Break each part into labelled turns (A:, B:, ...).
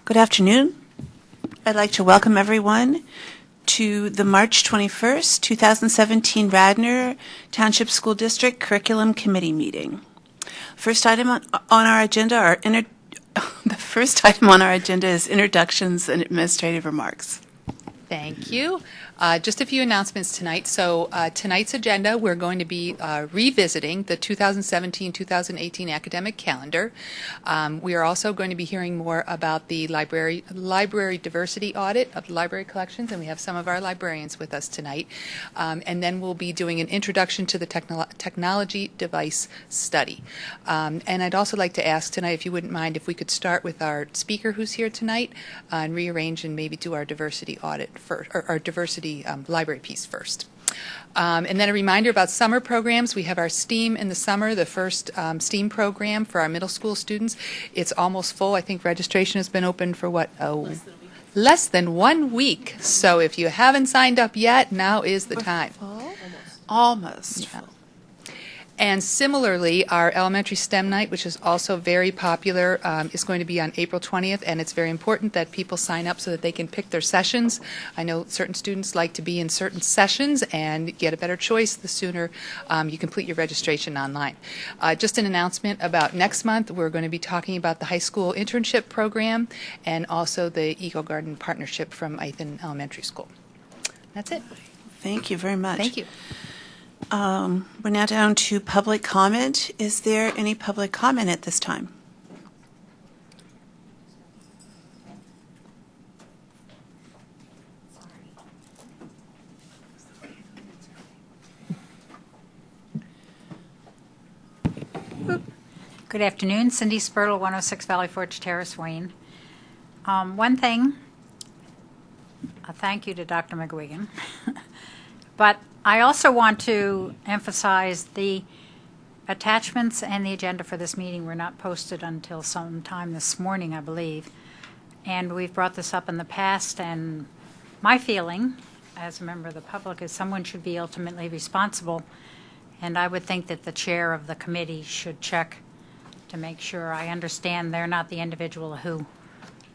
A: Good afternoon. I'd like to welcome everyone to the March 21st, 2017 Radnor Township School District Curriculum Committee meeting. First item on our agenda the first item on our agenda is introductions and administrative remarks.
B: Thank you. Just a few announcements tonight. So tonight's agenda, we're going to be revisiting the 2017-2018 academic calendar. We are also going to be hearing more about the library diversity audit of the library collections, and we have some of our librarians with us tonight. And then we'll be doing an introduction to the technology device study. And I'd also like to ask tonight, if you wouldn't mind, if we could start with our speaker who's here tonight and rearrange and maybe do our diversity audit first, or our diversity library piece first. And then a reminder about summer programs. We have our STEAM in the summer, the first STEAM program for our middle school students. It's almost full. I think registration has been open for what? Less than 1 week. So if you haven't signed up yet, now is the time.
A: Almost.
B: Yeah. And similarly, our elementary STEM night, which is also very popular, is going to be on April 20th, and it's very important that people sign up so that they can pick their sessions. I know certain students like to be in certain sessions and get a better choice the sooner you complete your registration online. Just an announcement about next month, we're going to be talking about the high school internship program and also the Eco Garden partnership from Ithan Elementary School. That's it.
A: Thank you very much.
B: Thank you.
A: We're now down to public comment. Is there any public comment at this time?
C: Good afternoon. Cindy Spurtle, 106 Valley Forge Terrace, Wayne. One thing, a thank you to Dr. McGuigan, but I also want to emphasize the attachments and the agenda for this meeting were not posted until sometime this morning, I believe. And we've brought this up in the past, and my feeling as a member of the public is someone should be ultimately responsible, and I would think that the chair of the committee should check to make sure. I understand they're not the individual who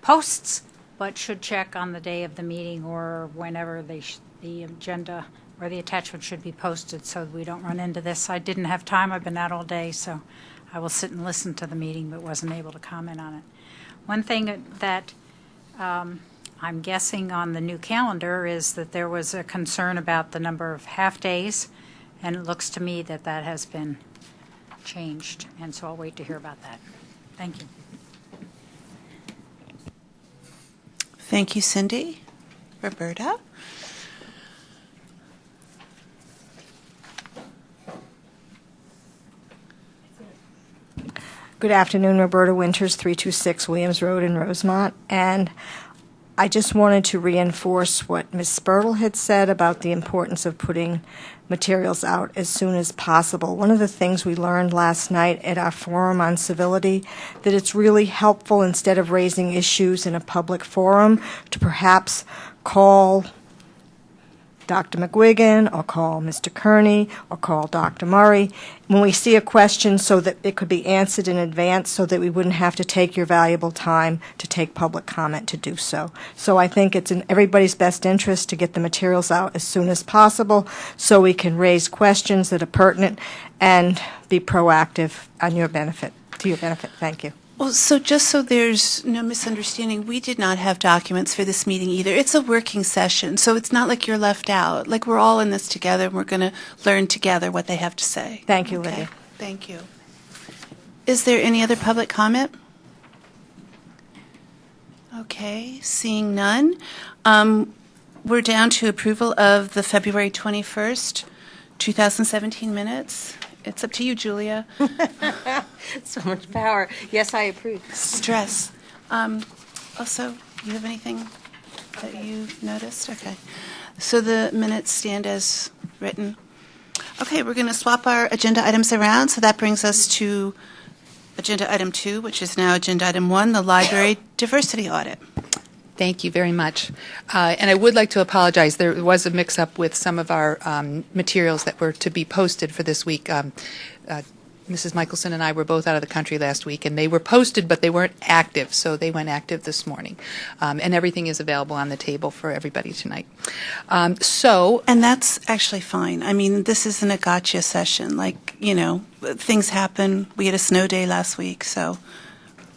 C: posts, but should check on the day of the meeting or whenever the agenda or the attachment should be posted so we don't run into this. I didn't have time. I've been out all day, so I will sit and listen to the meeting but wasn't able to comment on it. One thing that I'm guessing on the new calendar is that there was a concern about the number of half-days, and it looks to me that that has been changed, and so I'll wait to hear about that. Thank you.
A: Thank you, Cindy. Roberta?
D: Good afternoon, Roberta Winters, 326 Williams Road in Rosemont. And I just wanted to reinforce what Ms. Spurtle had said about the importance of putting materials out as soon as possible. One of the things we learned last night at our forum on civility, that it's really helpful, instead of raising issues in a public forum, to perhaps call Dr. McGuigan or call Mr. Kearney or call Dr. Murray when we see a question, so that it could be answered in advance, so that we wouldn't have to take your valuable time to take public comment to do so. So I think it's in everybody's best interest to get the materials out as soon as possible so we can raise questions that are pertinent and be proactive on your benefit, to your benefit. Thank you.
A: Well, so just so there's no misunderstanding, we did not have documents for this meeting either. It's a working session, so it's not like you're left out. Like, we're all in this together, and we're going to learn together what they have to say.
D: Thank you,
A: Okay.
D: Lydia.
A: Thank you. Is there any other public comment? Okay, seeing none. We're down to approval of the February 21st, 2017 minutes. It's up to you, Julia.
E: So much power. Yes, I approve.
A: Stress. Also, you have anything that you noticed? Okay. So the minutes stand as written. Okay, we're going to swap our agenda items around. So that brings us to agenda item 2, which is now agenda item 1, the library diversity audit.
B: Thank you very much. And I would like to apologize. There was a mix-up with some of our materials that were to be posted for this week. Mrs. Michelson and I were both out of the country last week, and they were posted, but they weren't active, so they went active this morning. And everything is available on the table for everybody tonight.
A: And that's actually fine. I mean, this isn't a gotcha session. Like, things happen. We had a snow day last week, so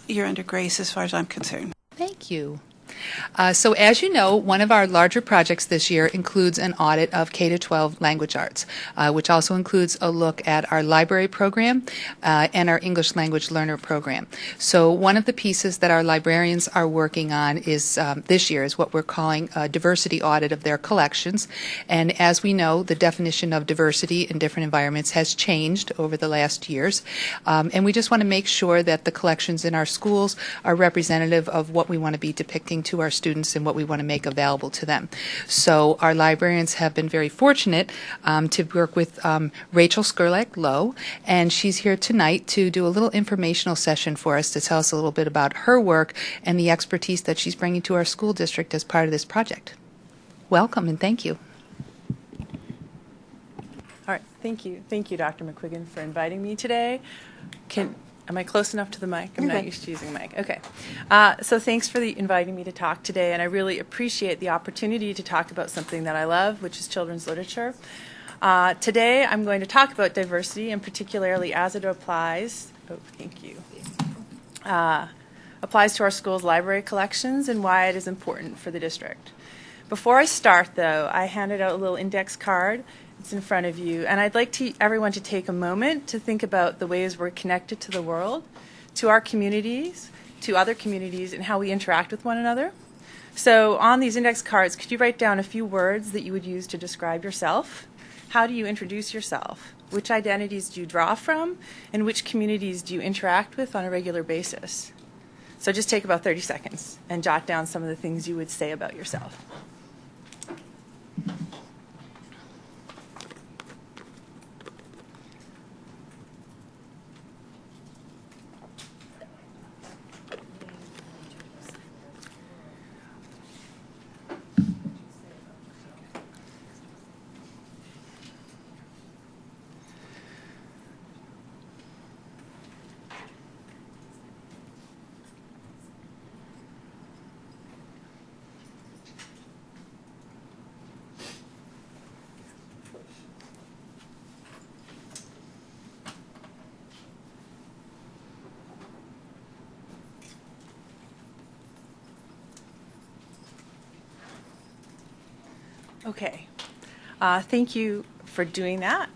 A: you're under grace as far as I'm concerned.
B: Thank you. So as you know, one of our larger projects this year includes an audit of K-12 language arts, which also includes a look at our library program and our English language learner program. So one of the pieces that our librarians are working on is this year is what we're calling a diversity audit of their collections. And as we know, the definition of diversity in different environments has changed over the last years. And we just want to make sure that the collections in our schools are representative of what we want to be depicting to our students and what we want to make available to them. So our librarians have been very fortunate to work with Rachel Skurlak-Lowe, and she's here tonight to do a little informational session for us to tell us a little bit about her work and the expertise that she's bringing to our school district as part of this project. Welcome and thank you.
F: All right, thank you. Thank you, Dr. McQuiggan, for inviting me today. Am I close enough to the mic? I'm not used to using a mic. Okay. So thanks for inviting me to talk today, and I really appreciate the opportunity to talk about something that I love, which is children's literature. Today I'm going to talk about diversity, and particularly as it applies, applies to our school's library collections and why it is important for the district. Before I start, though, I handed out a little index card. It's in front of you, and I'd like everyone to take a moment to think about the ways we're connected to the world, to our communities, to other communities, and how we interact with one another. So on these index cards, could you write down a few words that you would use to describe yourself? How do you introduce yourself? Which identities do you draw from? And which communities do you interact with on a regular basis? So just take about 30 seconds and jot down some of the things you would say about yourself. Okay. Thank you for doing that.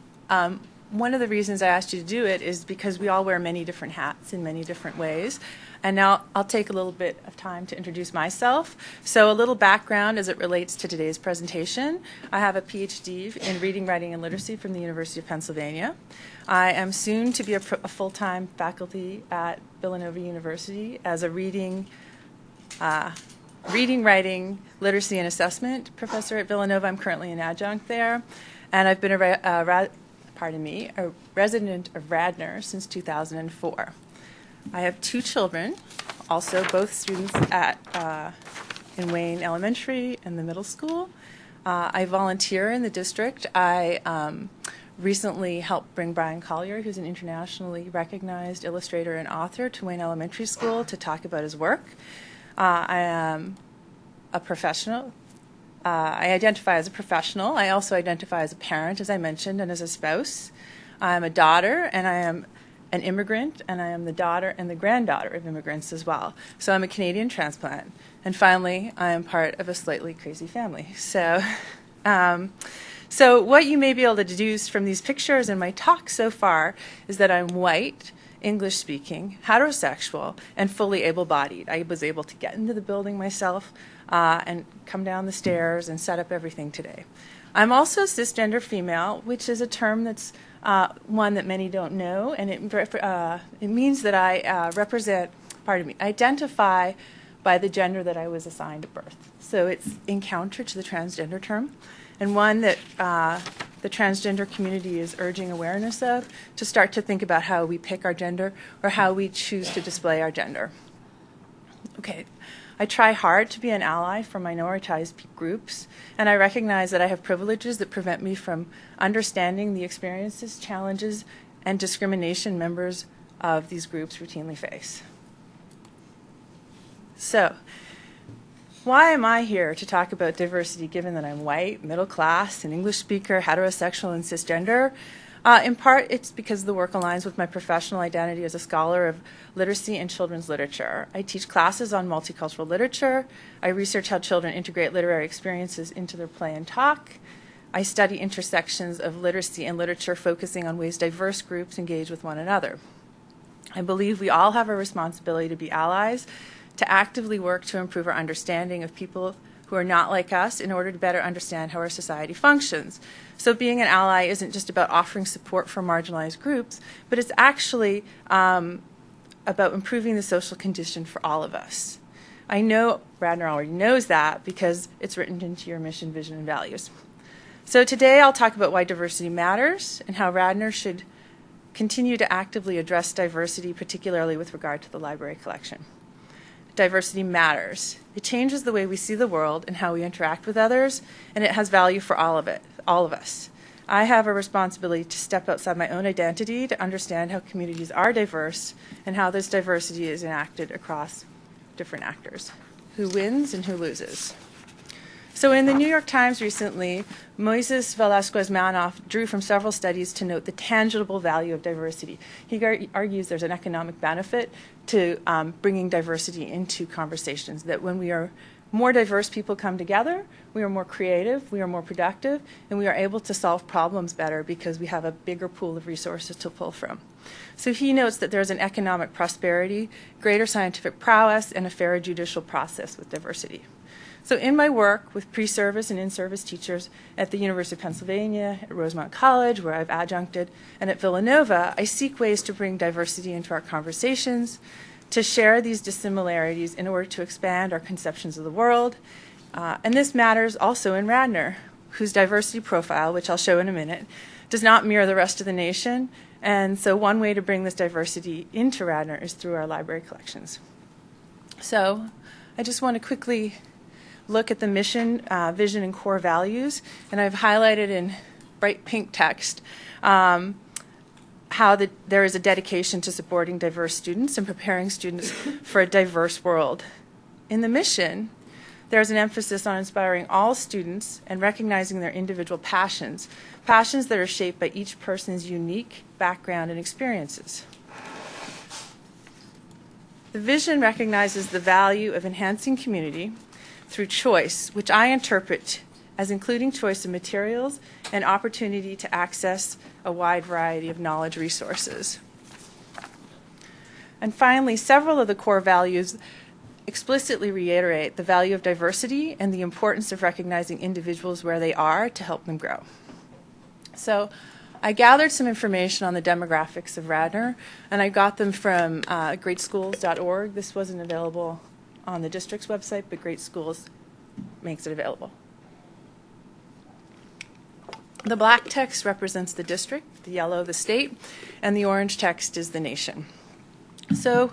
F: One of the reasons I asked you to do it is because we all wear many different hats in many different ways. And now I'll take a little bit of time to introduce myself. So a little background as it relates to today's presentation. I have a PhD in reading, writing, and literacy from the University of Pennsylvania. I am soon to be a full-time faculty at Villanova University as a reading, writing, literacy, and assessment professor at Villanova. I'm currently an adjunct there. And I've been a resident of Radnor since 2004. I have two children, also both students in Wayne Elementary and the middle school. I volunteer in the district. I recently helped bring Brian Collier, who's an internationally recognized illustrator and author, to Wayne Elementary School to talk about his work. I am a professional. I identify as a professional. I also identify as a parent, as I mentioned, and as a spouse. I'm a daughter, and I am an immigrant, and I am the daughter and the granddaughter of immigrants as well. So I'm a Canadian transplant. And finally, I am part of a slightly crazy family. So what you may be able to deduce from these pictures and my talk so far is that I'm white, English-speaking, heterosexual, and fully able-bodied. I was able to get into the building myself and come down the stairs and set up everything today. I'm also cisgender female, which is a term that's one that many don't know, and it means that I identify by the gender that I was assigned at birth. So it's in counter to the transgender term, and one that the transgender community is urging awareness of, to start to think about how we pick our gender or how we choose to display our gender. Okay. I try hard to be an ally for minoritized groups, and I recognize that I have privileges that prevent me from understanding the experiences, challenges, and discrimination members of these groups routinely face. So, why am I here to talk about diversity given that I'm white, middle class, an English speaker, heterosexual, and cisgender? In part, it's because the work aligns with my professional identity as a scholar of literacy and children's literature. I teach classes on multicultural literature. I research how children integrate literary experiences into their play and talk. I study intersections of literacy and literature, focusing on ways diverse groups engage with one another. I believe we all have a responsibility to be allies, to actively work to improve our understanding of people who are not like us in order to better understand how our society functions. So being an ally isn't just about offering support for marginalized groups, but it's actually about improving the social condition for all of us. I know Radnor already knows that because it's written into your mission, vision, and values. So today I'll talk about why diversity matters and how Radnor should continue to actively address diversity, particularly with regard to the library collection. Diversity matters. It changes the way we see the world and how we interact with others, and it has value for all of us. I have a responsibility to step outside my own identity to understand how communities are diverse and how this diversity is enacted across different actors, who wins and who loses. So in the New York Times recently, Moises Velasquez-Manoff drew from several studies to note the tangible value of diversity. He argues there's an economic benefit to bringing diversity into conversations, that when we are more diverse people come together, we are more creative, we are more productive, and we are able to solve problems better because we have a bigger pool of resources to pull from. So he notes that there's an economic prosperity, greater scientific prowess, and a fairer judicial process with diversity. So in my work with pre-service and in-service teachers at the University of Pennsylvania, at Rosemont College, where I've adjuncted, and at Villanova, I seek ways to bring diversity into our conversations, to share these dissimilarities in order to expand our conceptions of the world. And this matters also in Radnor, whose diversity profile, which I'll show in a minute, does not mirror the rest of the nation. And so one way to bring this diversity into Radnor is through our library collections. So I just want to quickly look at the mission, vision, and core values. And I've highlighted in bright pink text how there is a dedication to supporting diverse students and preparing students for a diverse world. In the mission, there's an emphasis on inspiring all students and recognizing their individual passions that are shaped by each person's unique background and experiences. The vision recognizes the value of enhancing community through choice, which I interpret as including choice of materials and opportunity to access a wide variety of knowledge resources. And finally, several of the core values explicitly reiterate the value of diversity and the importance of recognizing individuals where they are to help them grow. So I gathered some information on the demographics of Radnor, and I got them from greatschools.org. This wasn't available on the district's website, but Great Schools makes it available. The black text represents the district, the yellow the state, and the orange text is the nation. So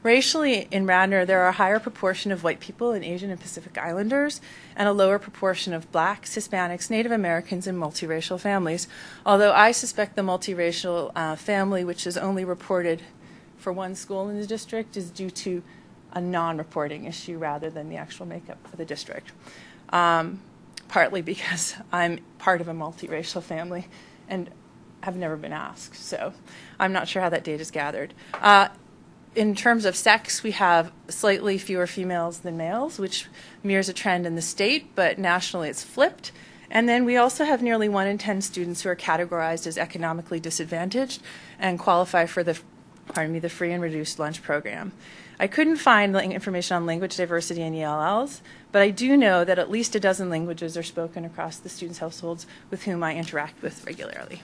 F: racially in Radnor, there are a higher proportion of white people and Asian and Pacific Islanders, and a lower proportion of blacks, Hispanics, Native Americans, and multiracial families, although I suspect the multiracial family, which is only reported for one school in the district, is due to a non-reporting issue rather than the actual makeup of the district. Partly because I'm part of a multiracial family and have never been asked, so I'm not sure how that data is gathered. In terms of sex, we have slightly fewer females than males, which mirrors a trend in the state, but nationally it's flipped. And then we also have nearly 1 in 10 students who are categorized as economically disadvantaged and qualify for the free and reduced lunch program. I couldn't find information on language diversity in ELLs, but I do know that at least a dozen languages are spoken across the students' households with whom I interact with regularly.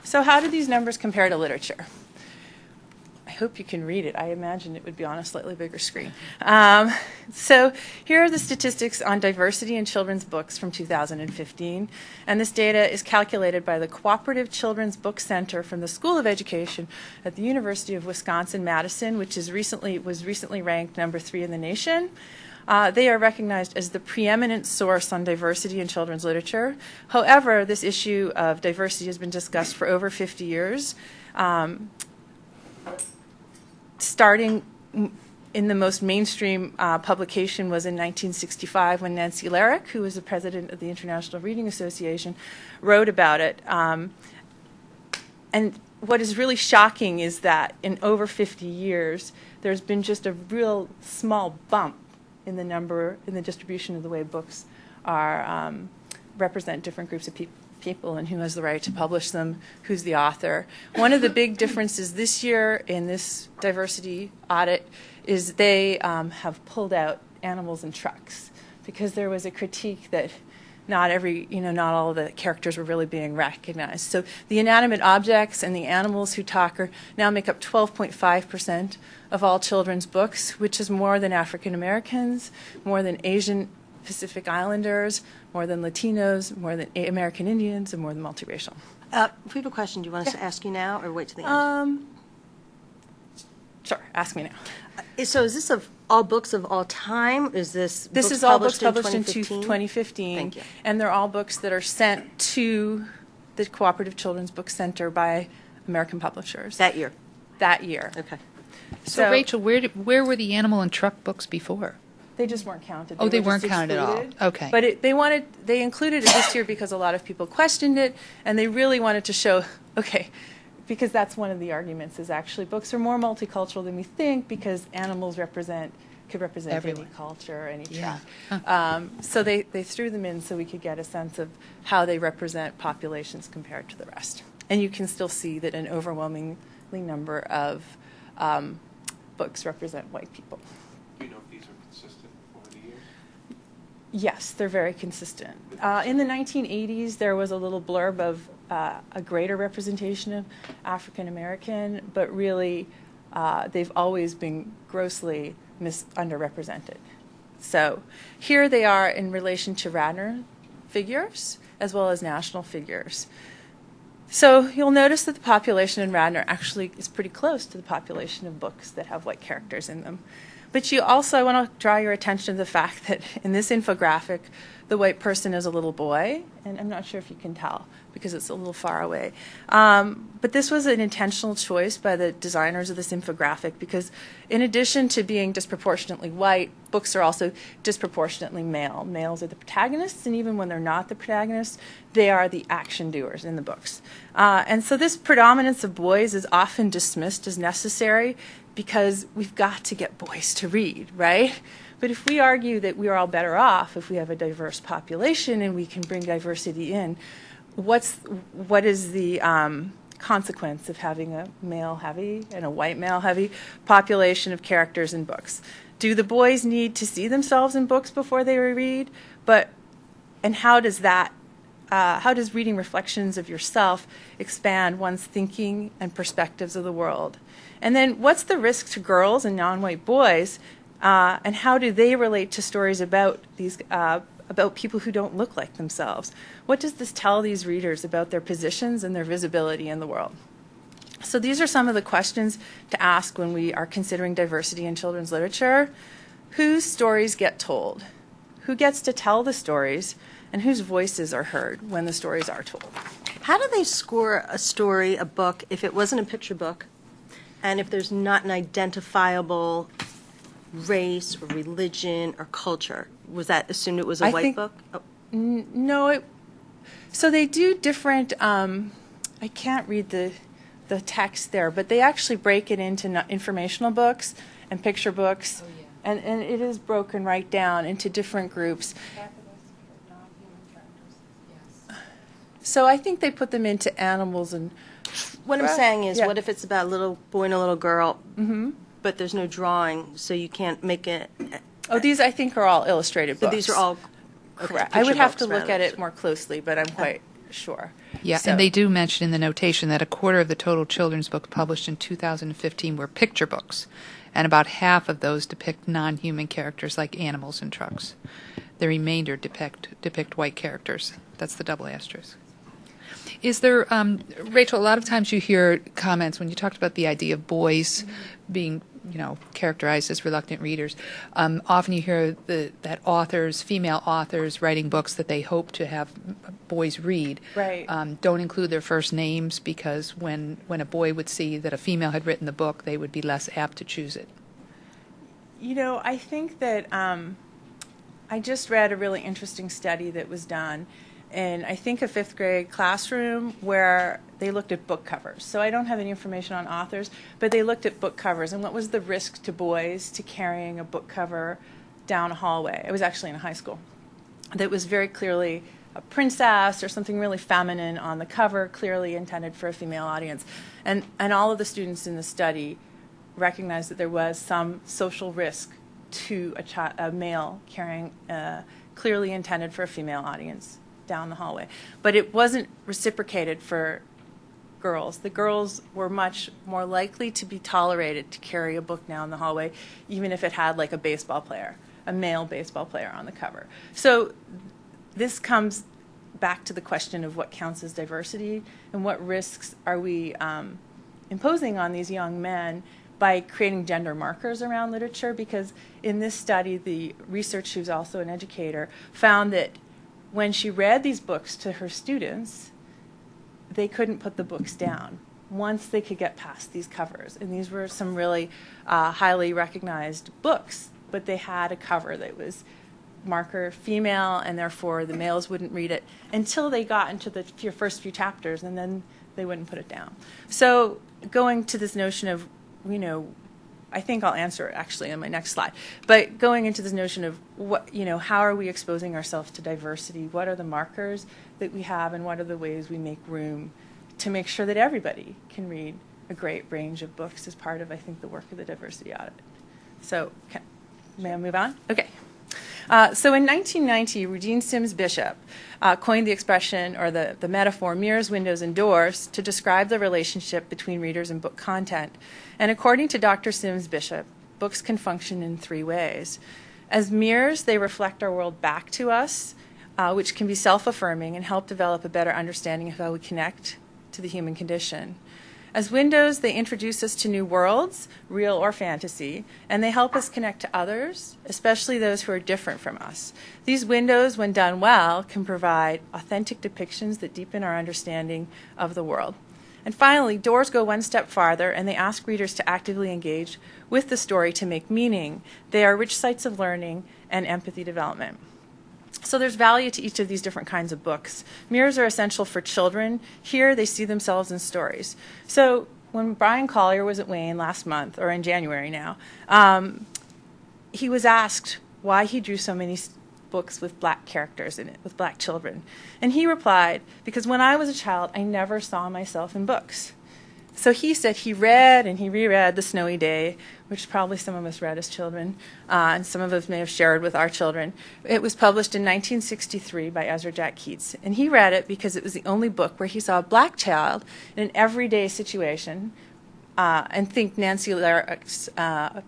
F: So how do these numbers compare to literature? I hope you can read it. I imagine it would be on a slightly bigger screen. So here are the statistics on diversity in children's books from 2015. And this data is calculated by the Cooperative Children's Book Center from the School of Education at the University of Wisconsin-Madison, which was recently ranked number 3 in the nation. They are recognized as the preeminent source on diversity in children's literature. However, this issue of diversity has been discussed for over 50 years, starting in the most mainstream publication was in 1965 when Nancy Larrick, who was the president of the International Reading Association, wrote about it. And what is really shocking is that in over 50 years, there's been just a real small bump in the number, in the distribution of the way books are represent different groups of people and who has the right to publish them, who's the author. One of the big differences this year in this diversity audit is they have pulled out animals and trucks because there was a critique that not all of the characters were really being recognized. So the inanimate objects and the animals who talk now make up 12.5% of all children's books, which is more than African Americans, more than Asian Pacific Islanders, more than Latinos, more than American Indians, and more than multiracial.
E: If we have a question, do you want us to ask you now or wait till the end?
F: Sure, ask me now.
E: So is this of all books of all time? Is this
F: This
E: books
F: is all books
E: published
F: published in
E: 2015?
F: 2015.
E: Thank you.
F: And they're all books that are sent to the Cooperative Children's Book Center by American publishers.
E: That year?
F: That year.
E: Okay.
B: So Rachel, where were the animal and truck books before?
F: They just weren't counted.
B: Oh, they
F: were
B: weren't
F: just
B: counted at all.
F: excluded.
B: Okay.
F: But they included it this year because a lot of people questioned it, and they really wanted to show, okay, because that's one of the arguments is actually books are more multicultural than we think because animals could represent
B: Everyone.
F: any culture, any
B: Yeah.
F: tribe. So they threw them in so we could get a sense of how they represent populations compared to the rest. And you can still see that an overwhelming number of books represent white people.
G: Do you know if these are consistent over the years?
F: Yes, they're very consistent. In the 1980s, there was a little blurb of a greater representation of African American, but really they've always been grossly underrepresented. So here they are in relation to Radnor figures as well as national figures. So you'll notice that the population in Radnor actually is pretty close to the population of books that have white characters in them. But I want to draw your attention to the fact that in this infographic, the white person is a little boy, and I'm not sure if you can tell because it's a little far away. But this was an intentional choice by the designers of this infographic because in addition to being disproportionately white, books are also disproportionately male. Males are the protagonists, and even when they're not the protagonists, they are the action doers in the books. And so this predominance of boys is often dismissed as necessary because we've got to get boys to read, right? But if we argue that we are all better off if we have a diverse population and we can bring diversity in, what is the consequence of having a male-heavy and a white male-heavy population of characters in books? Do the boys need to see themselves in books before they read? And how does reading reflections of yourself expand one's thinking and perspectives of the world? And then what's the risk to girls and non-white boys, and how do they relate to stories about people who don't look like themselves? What does this tell these readers about their positions and their visibility in the world? So these are some of the questions to ask when we are considering diversity in children's literature. Whose stories get told? Who gets to tell the stories? And whose voices are heard when the stories are told?
E: How do they score a story, a book, if it wasn't a picture book, and if there's not an identifiable race or religion or culture? Was that assumed it was a white book? Oh.
F: No. So they do different, I can't read the text there, but they actually break it into informational books and picture books, and it is broken right down into different groups. So I think they put them into animals and...
E: What I'm saying is,
F: Yeah.
E: what if it's about a little boy and a little girl, but there's no drawing, so you can't make it...
F: Oh, these I think are all illustrated
E: So
F: books.
E: these are all...
F: Correct.
E: picture
F: I would have
E: books,
F: to look
E: rather.
F: at it more closely, but I'm quite sure.
B: Yeah,
F: So-
B: and they do mention in the notation that a quarter of the total children's books published in 2015 were picture books, and about half of those depict non-human characters like animals and trucks. The remainder depict white characters. That's the double asterisk. Is there, Rachel, a lot of times you hear comments when you talked about the idea of boys being characterized as reluctant readers. Often you hear that female authors writing books that they hope to have boys read,
F: Right.
B: don't include their first names, because when a boy would see that a female had written the book, they would be less apt to choose it.
F: I think that I just read a really interesting study that was done in, I think, a fifth grade classroom where they looked at book covers. So I don't have any information on authors, but they looked at book covers and what was the risk to boys to carrying a book cover down a hallway. It was actually in a high school. That was very clearly a princess or something really feminine on the cover, clearly intended for a female audience. And all of the students in the study recognized that there was some social risk to a male carrying clearly intended for a female audience down the hallway. But it wasn't reciprocated for girls. The girls were much more likely to be tolerated to carry a book down the hallway, even if it had like a male baseball player on the cover. So this comes back to the question of what counts as diversity and what risks are we imposing on these young men by creating gender markers around literature, because in this study, the researcher, who's also an educator, found that when she read these books to her students, they couldn't put the books down once they could get past these covers. And these were some really highly recognized books, but they had a cover that was marker female, and therefore the males wouldn't read it until they got into the first few chapters, and then they wouldn't put it down. So going to this notion of, I think I'll answer it actually in my next slide, but going into this notion of what, how are we exposing ourselves to diversity? What are the markers that we have, and what are the ways we make room to make sure that everybody can read a great range of books as part of, I think, the work of the diversity audit. So may I move on? Okay. So in 1990, Regine Sims Bishop coined the expression, or the metaphor, mirrors, windows, and doors, to describe the relationship between readers and book content. And according to Dr. Sims Bishop, books can function in three ways. As mirrors, they reflect our world back to us, which can be self-affirming and help develop a better understanding of how we connect to the human condition. As windows, they introduce us to new worlds, real or fantasy, and they help us connect to others, especially those who are different from us. These windows, when done well, can provide authentic depictions that deepen our understanding of the world. And finally, doors go one step farther, and they ask readers to actively engage with the story to make meaning. They are rich sites of learning and empathy development. So there's value to each of these different kinds of books. Mirrors are essential for children. Here they see themselves in stories. So when Brian Collier was at Wayne last month, or in January now, he was asked why he drew so many books with black characters in it, with black children. And he replied, because when I was a child, I never saw myself in books. So he said he read and he reread The Snowy Day, which probably some of us read as children, and some of us may have shared with our children. It was published in 1963 by Ezra Jack Keats. And he read it because it was the only book where he saw a black child in an everyday situation, and think Nancy Larrick's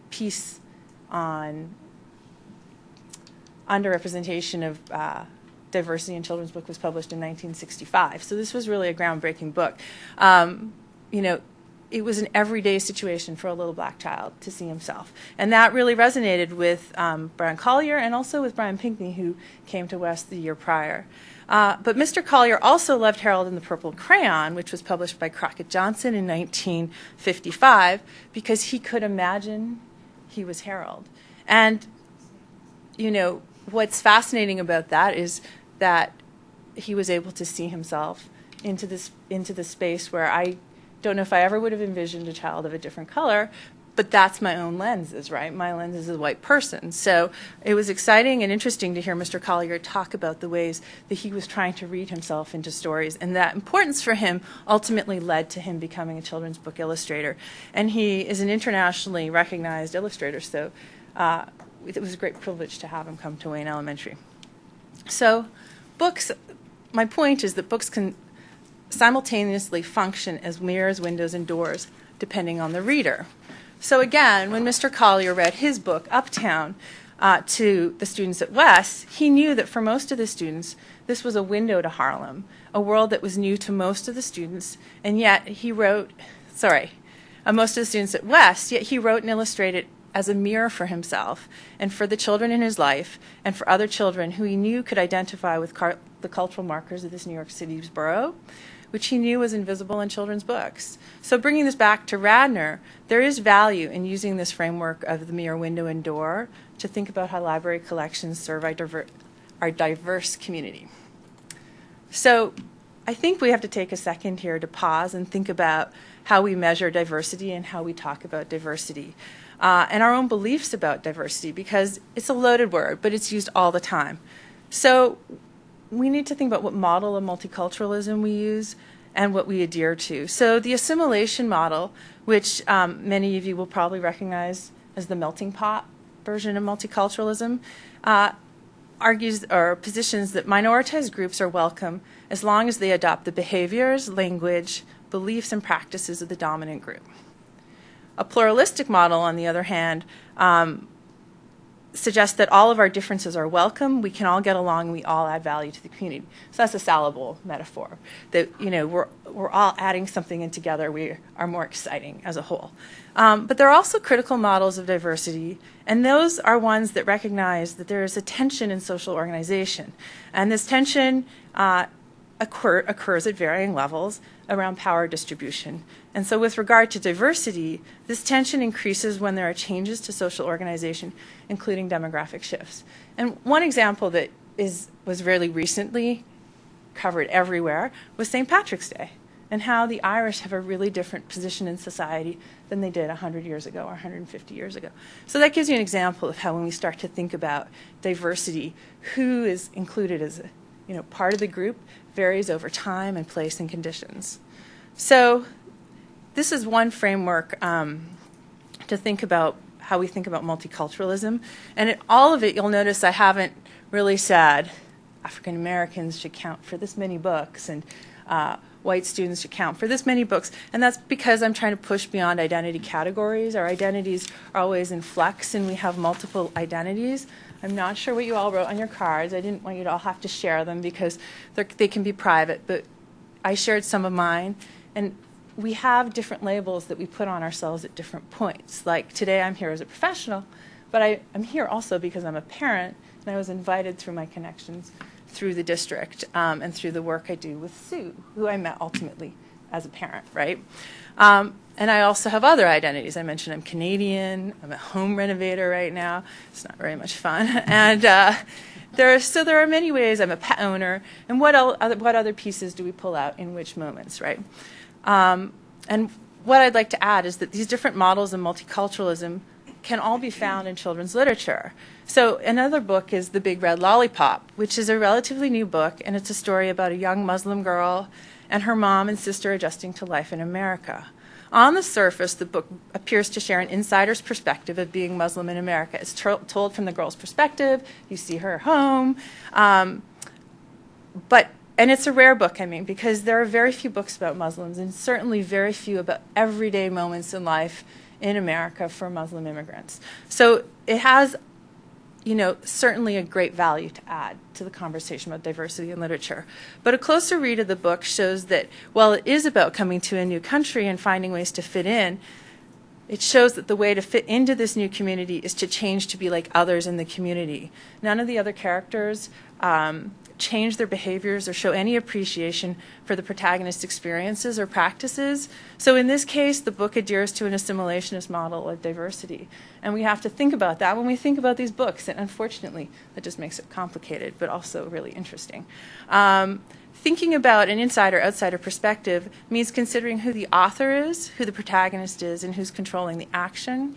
F: piece on underrepresentation of diversity in children's book was published in 1965. So this was really a groundbreaking book. It was an everyday situation for a little black child to see himself. And that really resonated with Brian Collier and also with Brian Pinckney, who came to West the year prior. But Mr. Collier also loved Harold and the Purple Crayon, which was published by Crockett Johnson in 1955, because he could imagine he was Harold. And, what's fascinating about that is that he was able to see himself into this space where I don't know if I ever would have envisioned a child of a different color, but that's my own lenses, right? My lens is a white person. So it was exciting and interesting to hear Mr. Collier talk about the ways that he was trying to read himself into stories, and that importance for him ultimately led to him becoming a children's book illustrator. And he is an internationally recognized illustrator, so it was a great privilege to have him come to Wayne Elementary. So books, my point is that books can simultaneously function as mirrors, windows, and doors, depending on the reader. So again, when Mr. Collier read his book, Uptown, to the students at West, he knew that for most of the students, this was a window to Harlem, a world that was new to most of the students, and yet he wrote, most of the students at West, yet he wrote and illustrated as a mirror for himself and for the children in his life and for other children who he knew could identify with the cultural markers of this New York City's borough, which he knew was invisible in children's books. So bringing this back to Radnor, there is value in using this framework of the mirror, window, and door to think about how library collections serve our diverse community. So I think we have to take a second here to pause and think about how we measure diversity and how we talk about diversity. And our own beliefs about diversity, because it's a loaded word, but it's used all the time. So we need to think about what model of multiculturalism we use and what we adhere to. So the assimilation model, which many of you will probably recognize as the melting pot version of multiculturalism, argues or positions that minoritized groups are welcome as long as they adopt the behaviors, language, beliefs, and practices of the dominant group. A pluralistic model, on the other hand, suggests that all of our differences are welcome, we can all get along, and we all add value to the community. So that's a salable metaphor, that we're all adding something in together, we are more exciting as a whole. But there are also critical models of diversity, and those are ones that recognize that there is a tension in social organization. And this tension occurs at varying levels around power distribution. And so with regard to diversity, this tension increases when there are changes to social organization, including demographic shifts. And one example that was really recently covered everywhere was St. Patrick's Day, and how the Irish have a really different position in society than they did 100 years ago or 150 years ago. So that gives you an example of how when we start to think about diversity, who is included as a part of the group varies over time and place and conditions. So this is one framework to think about how we think about multiculturalism. And in all of it, you'll notice I haven't really said African Americans should count for this many books and white students should count for this many books. And that's because I'm trying to push beyond identity categories. Our identities are always in flux, and we have multiple identities. I'm not sure what you all wrote on your cards. I didn't want you to all have to share them because they can be private, but I shared some of mine. And we have different labels that we put on ourselves at different points. Like today I'm here as a professional, but I'm here also because I'm a parent, and I was invited through my connections through the district and through the work I do with Sue, who I met ultimately as a parent, right? And I also have other identities. I mentioned I'm Canadian. I'm a home renovator right now. It's not very much fun. And there are many ways. I'm a pet owner. And what other pieces do we pull out in which moments, right? And what I'd like to add is that these different models of multiculturalism can all be found in children's literature. So another book is The Big Red Lollipop, which is a relatively new book, and it's a story about a young Muslim girl and her mom and sister adjusting to life in America. On the surface, the book appears to share an insider's perspective of being Muslim in America. It's told from the girl's perspective. You see her home. And it's a rare book, because there are very few books about Muslims, and certainly very few about everyday moments in life in America for Muslim immigrants. So it has, certainly a great value to add to the conversation about diversity in literature. But a closer read of the book shows that while it is about coming to a new country and finding ways to fit in, it shows that the way to fit into this new community is to change to be like others in the community. None of the other characters change their behaviors or show any appreciation for the protagonist's experiences or practices. So in this case, the book adheres to an assimilationist model of diversity. And we have to think about that when we think about these books. And unfortunately, that just makes it complicated, but also really interesting. Thinking about an insider-outsider perspective means considering who the author is, who the protagonist is, and who's controlling the action.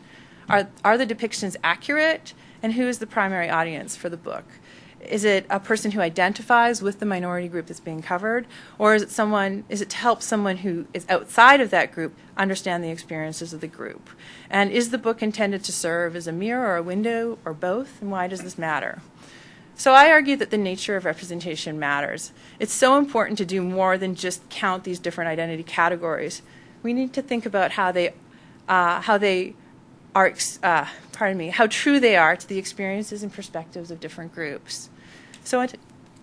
F: Are the depictions accurate? And who is the primary audience for the book? Is it a person who identifies with the minority group that's being covered? Or is it to help someone who is outside of that group understand the experiences of the group? And is the book intended to serve as a mirror or a window or both? And why does this matter? So I argue that the nature of representation matters. It's so important to do more than just count these different identity categories. We need to think about how true they are to the experiences and perspectives of different groups. So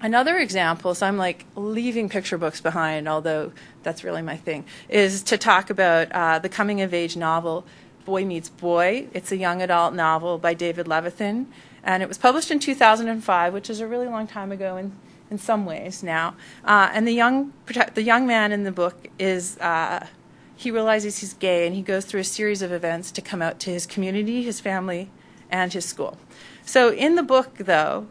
F: Another example, so I'm like leaving picture books behind, although that's really my thing, is to talk about the coming-of-age novel, Boy Meets Boy. It's a young adult novel by David Levithan, and it was published in 2005, which is a really long time ago in some ways now. And the young man in the book is, he realizes he's gay, and he goes through a series of events to come out to his community, his family, and his school. So in the book, though,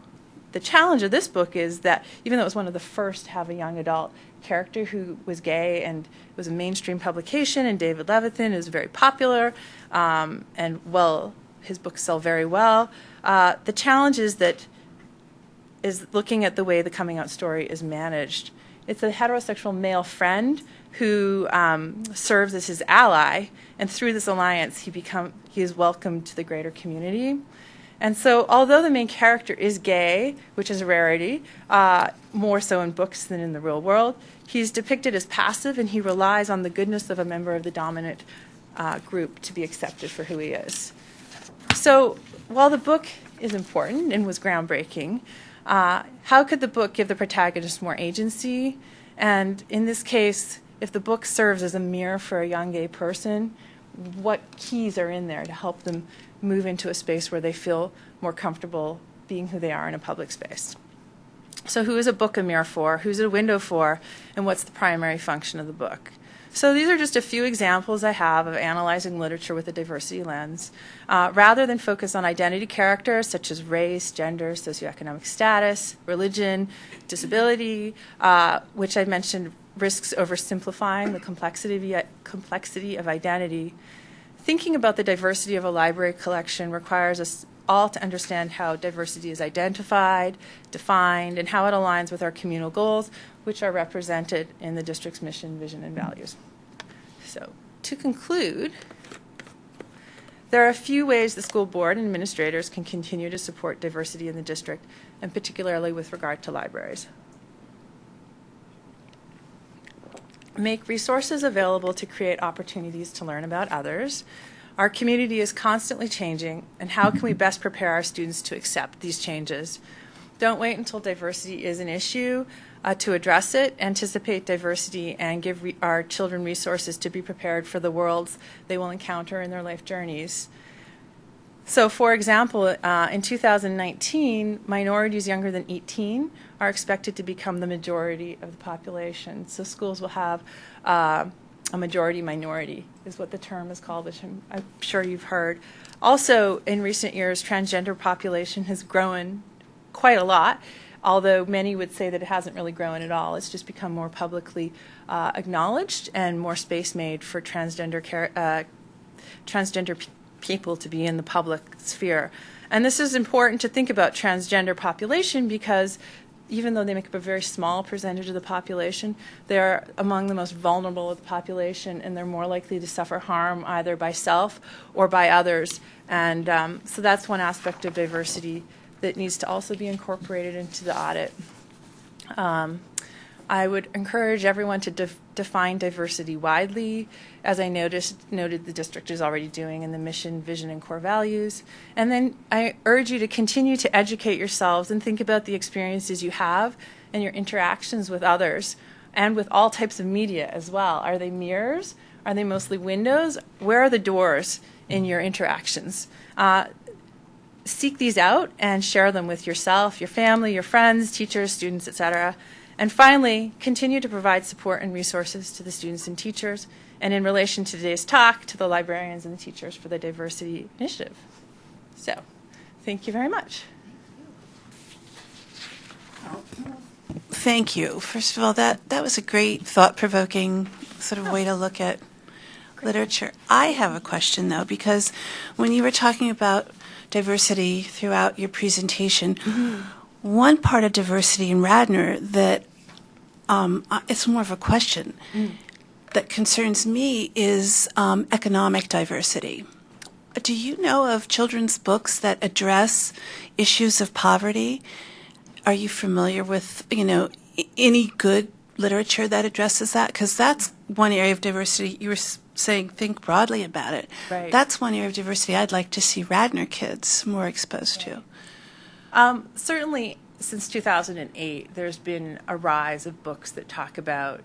F: the challenge of this book is that even though it was one of the first to have a young adult character who was gay, and it was a mainstream publication, and David Levithan is very popular, and well, his books sell very well, the challenge is looking at the way the coming out story is managed. It's a heterosexual male friend who serves as his ally, and through this alliance he is welcomed to the greater community. And so although the main character is gay, which is a rarity, more so in books than in the real world, he's depicted as passive, and he relies on the goodness of a member of the dominant group to be accepted for who he is. So while the book is important and was groundbreaking, how could the book give the protagonist more agency? And in this case, if the book serves as a mirror for a young gay person, what keys are in there to help them move into a space where they feel more comfortable being who they are in a public space? So who is a book a mirror for? Who's it a window for? And what's the primary function of the book? So these are just a few examples I have of analyzing literature with a diversity lens. Rather than focus on identity characters such as race, gender, socioeconomic status, religion, disability, which I mentioned risks oversimplifying the complexity of identity, thinking about the diversity of a library collection requires us all to understand how diversity is identified, defined, and how it aligns with our communal goals, which are represented in the district's mission, vision, and values. So, to conclude, there are a few ways the school board and administrators can continue to support diversity in the district, and particularly with regard to libraries. Make resources available to create opportunities to learn about others. Our community is constantly changing, and how can we best prepare our students to accept these changes? Don't wait until diversity is an issue to address it. Anticipate diversity and give our children resources to be prepared for the worlds they will encounter in their life journeys. So, for example, in 2019, minorities younger than 18 are expected to become the majority of the population. So schools will have a majority minority is what the term is called, which I'm sure you've heard. Also, in recent years, transgender population has grown quite a lot, although many would say that it hasn't really grown at all. It's just become more publicly acknowledged and more space made for transgender people to be in the public sphere. And this is important to think about transgender population because even though they make up a very small percentage of the population, they are among the most vulnerable of the population, and they're more likely to suffer harm either by self or by others. And so that's one aspect of diversity that needs to also be incorporated into the audit. I would encourage everyone to define diversity widely, as I noted the district is already doing in the mission, vision, and core values. And then I urge you to continue to educate yourselves and think about the experiences you have and your interactions with others and with all types of media as well. Are they mirrors? Are they mostly windows? Where are the doors in your interactions? Seek these out and share them with yourself, your family, your friends, teachers, students, etc. And finally, continue to provide support and resources to the students and teachers, and in relation to today's talk, to the librarians and the teachers for the diversity initiative. So, thank you very much.
A: Thank you. First of all, that was a great thought-provoking sort of way to look at literature. I have a question, though, because when you were talking about diversity throughout your presentation, one part of diversity in Radnor that it's more of a question that concerns me is economic diversity. Do you know of children's books that address issues of poverty? Are you familiar with, any good literature that addresses that? Because that's one area of diversity. You were saying think broadly about it.
F: Right.
A: That's one area of diversity I'd like to see Radnor kids more exposed to.
F: Certainly, since 2008, there's been a rise of books that talk about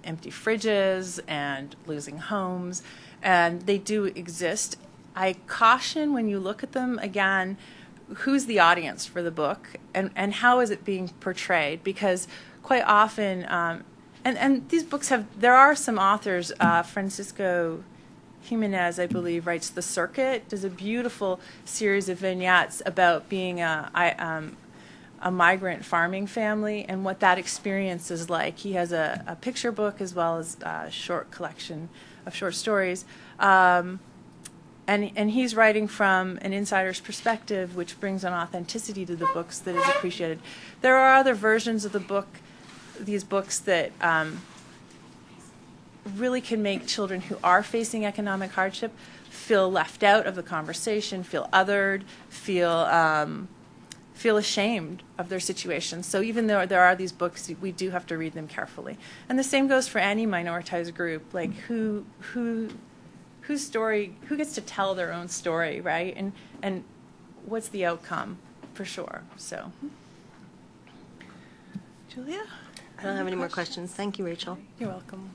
F: empty fridges and losing homes, and they do exist. I caution when you look at them, again, who's the audience for the book and how is it being portrayed? Because quite often, and these books there are some authors, Francisco Jimenez, I believe, writes The Circuit, does a beautiful series of vignettes about being a migrant farming family and what that experience is like. He has a picture book as well as a short collection of short stories. And he's writing from an insider's perspective, which brings an authenticity to the books that is appreciated. There are other versions of these books that really can make children who are facing economic hardship feel left out of the conversation, feel othered, feel ashamed of their situation. So even though there are these books, we do have to read them carefully. And the same goes for any minoritized group, like whose story, who gets to tell their own story, right? And what's the outcome, for sure. So,
B: Julia?
E: I don't have any more questions. Thank you, Rachel.
F: You're welcome.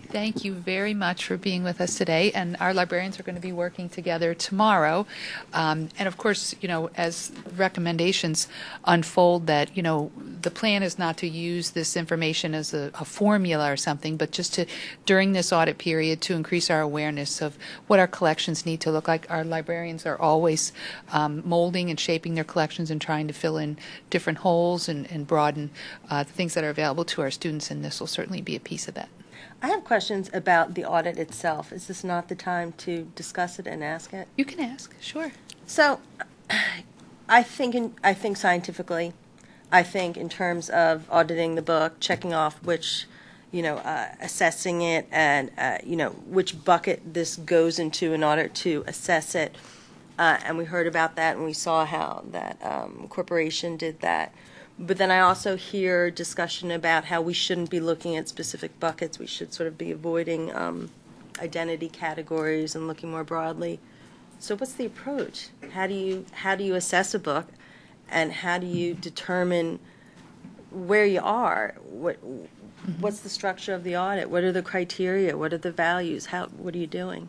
B: Thank you very much for being with us today. And our librarians are going to be working together tomorrow. And of course, as recommendations unfold, that, the plan is not to use this information as a formula or something, but just to, during this audit period, to increase our awareness of what our collections need to look like. Our librarians are always molding and shaping their collections and trying to fill in different holes and broaden the things that are available to our students, and this will certainly be a piece of that.
E: I have questions about the audit itself. Is this not the time to discuss it and ask it?
B: You can ask, sure.
E: So, I think scientifically, I think in terms of auditing the book, checking off which, assessing it, and which bucket this goes into in order to assess it. And we heard about that, and we saw how that corporation did that. But then I also hear discussion about how we shouldn't be looking at specific buckets. We should sort of be avoiding identity categories and looking more broadly. So what's the approach? How do you assess a book, and how do you determine where you are? What's the structure of the audit? What are the criteria? What are the values? What are you doing?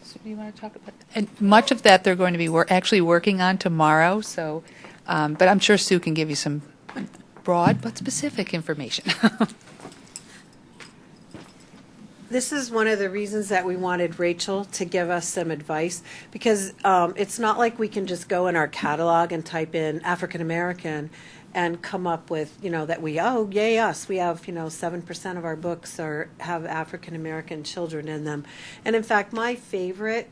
B: So do you want to talk about that? And much of that they're going to be actually working on tomorrow. So. But I'm sure Sue can give you some broad but specific information.
H: This is one of the reasons that we wanted Rachel to give us some advice, because it's not like we can just go in our catalog and type in African American and come up with, that yay us. We have, 7% of our books have African American children in them. And in fact, my favorite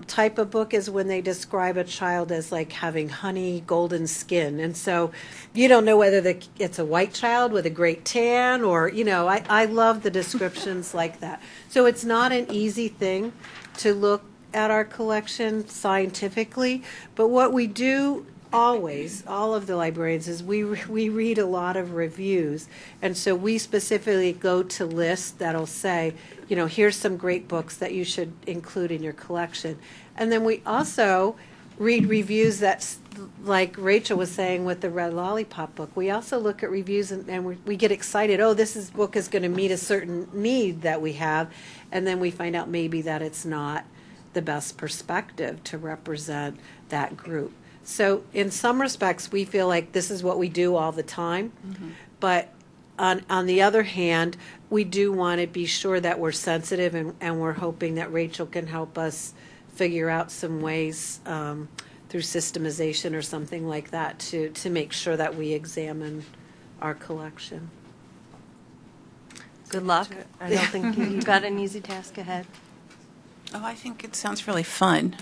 H: type of book is when they describe a child as like having honey golden skin, and so you don't know whether it's a white child with a great tan or I love the descriptions like that. So it's not an easy thing to look at our collection scientifically, but what we do always, all of the librarians, is we read a lot of reviews, and so we specifically go to lists that'll say, here's some great books that you should include in your collection. And then we also read reviews that's like Rachel was saying with the Red Lollipop book. We also look at reviews and we get excited. Oh, this book is going to meet a certain need that we have, and then we find out maybe that it's not the best perspective to represent that group. So in some respects, we feel like this is what we do all the time. Mm-hmm. But on the other hand, we do want to be sure that we're sensitive, and we're hoping that Rachel can help us figure out some ways through systemization or something like that to make sure that we examine our collection.
E: Good luck. I don't think you've got an easy task ahead.
A: Oh, I think it sounds really fun.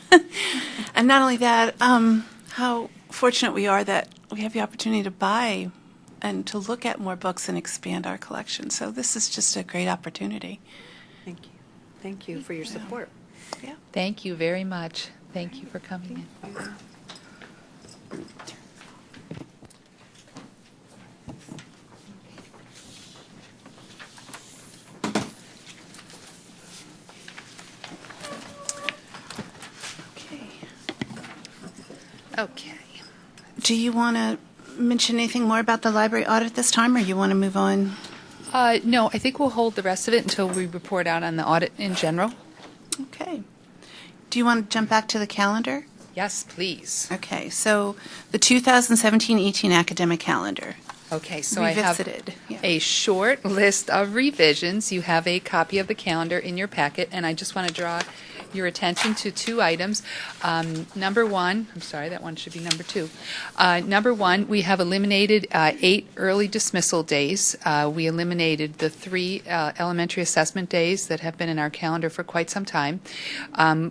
A: And not only that, how fortunate we are that we have the opportunity to buy and to look at more books and expand our collection. So this is just a great opportunity.
H: Thank you. Thank you for your support.
A: Yeah.
B: Thank you very much. Thank you for coming in. Okay.
A: Do you want to mention anything more about the library audit this time, or you want to move on?
B: No, I think we'll hold the rest of it until we report out on the audit in general.
A: Okay. Do you want to jump back to the calendar?
B: Yes, please.
A: Okay, so the 2017-18 academic calendar.
B: Okay, so I have
A: Revisited, yeah.
B: a short list of revisions. You have a copy of the calendar in your packet, and I just want to draw your attention to two items. Number one, I'm sorry, that one should be number two. Number one, we have eliminated 8 early dismissal days. We eliminated the 3 elementary assessment days that have been in our calendar for quite some time.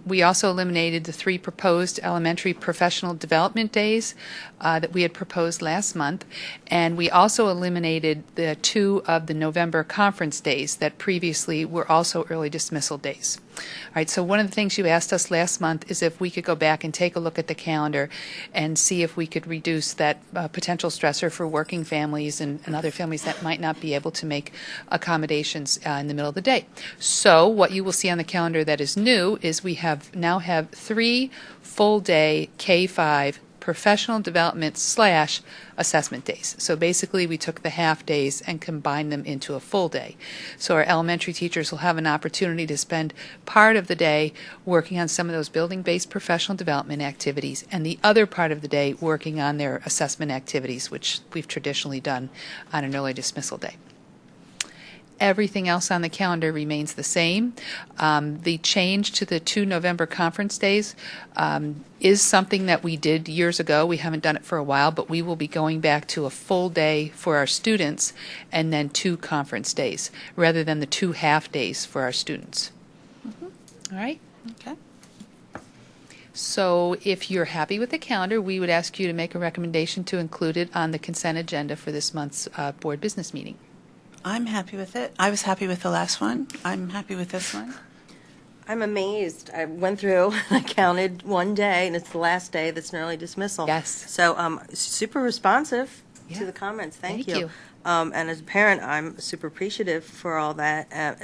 B: We also eliminated the 3 proposed elementary professional development days that we had proposed last month, and we also eliminated the 2 of the November conference days that previously were also early dismissal days. All right, so one of the things you asked us last month is if we could go back and take a look at the calendar and see if we could reduce that potential stressor for working families and other families that might not be able to make accommodations in the middle of the day. So what you will see on the calendar that is new is we now have 3 full-day K-5 professional development / assessment days. So basically we took the half days and combined them into a full day. So our elementary teachers will have an opportunity to spend part of the day working on some of those building-based professional development activities and the other part of the day working on their assessment activities, which we've traditionally done on an early dismissal day. Everything else on the calendar remains the same. The change to the 2 November conference days is something that we did years ago. We haven't done it for a while, but we will be going back to a full day for our students and then 2 conference days rather than the 2 half days for our students. Mm-hmm. All right?
A: Okay.
B: So if you're happy with the calendar, we would ask you to make a recommendation to include it on the consent agenda for this month's board business meeting.
A: I'm happy with it. I was happy with the last one. I'm happy with this one.
E: I'm amazed. I went through, I counted one day, and it's the last day that's an early dismissal.
B: Yes.
E: So super responsive
B: Yeah.
E: to the comments. Thank
B: Thank you.
E: And as a parent, I'm super appreciative for all that,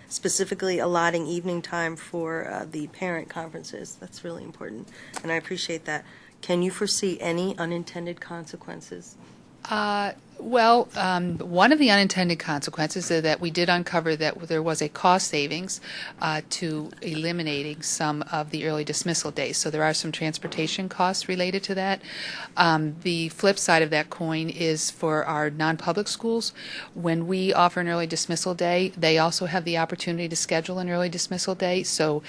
E: specifically allotting evening time for the parent conferences. That's really important, and I appreciate that. Can you foresee any unintended consequences?
B: Well, one of the unintended consequences is that we did uncover that there was a cost savings to eliminating some of the early dismissal days. So there are some transportation costs related to that. The flip side of that coin is for our non-public schools. When we offer an early dismissal day, they also have the opportunity to schedule an early dismissal day. So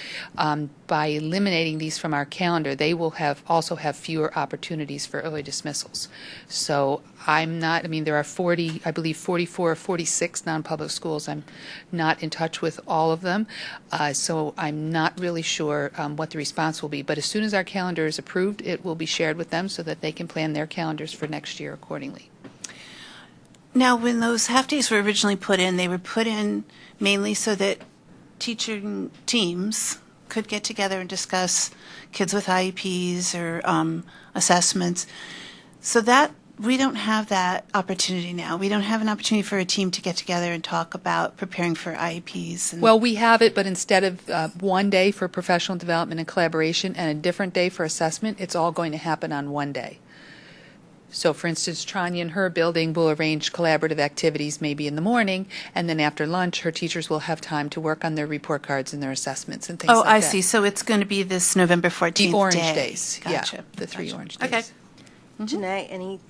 B: by eliminating these from our calendar, they will also have fewer opportunities for early dismissals. So there are 44 or 46 non-public schools. I'm not in touch with all of them, so I'm not really sure what the response will be. But as soon as our calendar is approved, it will be shared with them so that they can plan their calendars for next year accordingly.
A: Now, when those half days were originally put in, they were put in mainly so that teaching teams could get together and discuss kids with IEPs or assessments. So that we don't have that opportunity now. We don't have an opportunity for a team to get together and talk about preparing for IEPs.
B: Well, we have it, but instead of one day for professional development and collaboration and a different day for assessment, it's all going to happen on one day. So, for instance, Tranya in her building will arrange collaborative activities maybe in the morning, and then after lunch, her teachers will have time to work on their report cards and their assessments and things like that.
A: Oh, I see. So it's going to be this November 14th
B: The orange
A: day.
B: days.
A: Gotcha.
B: Yeah, the 3
A: Gotcha.
B: orange days.
A: Okay.
E: Janae, any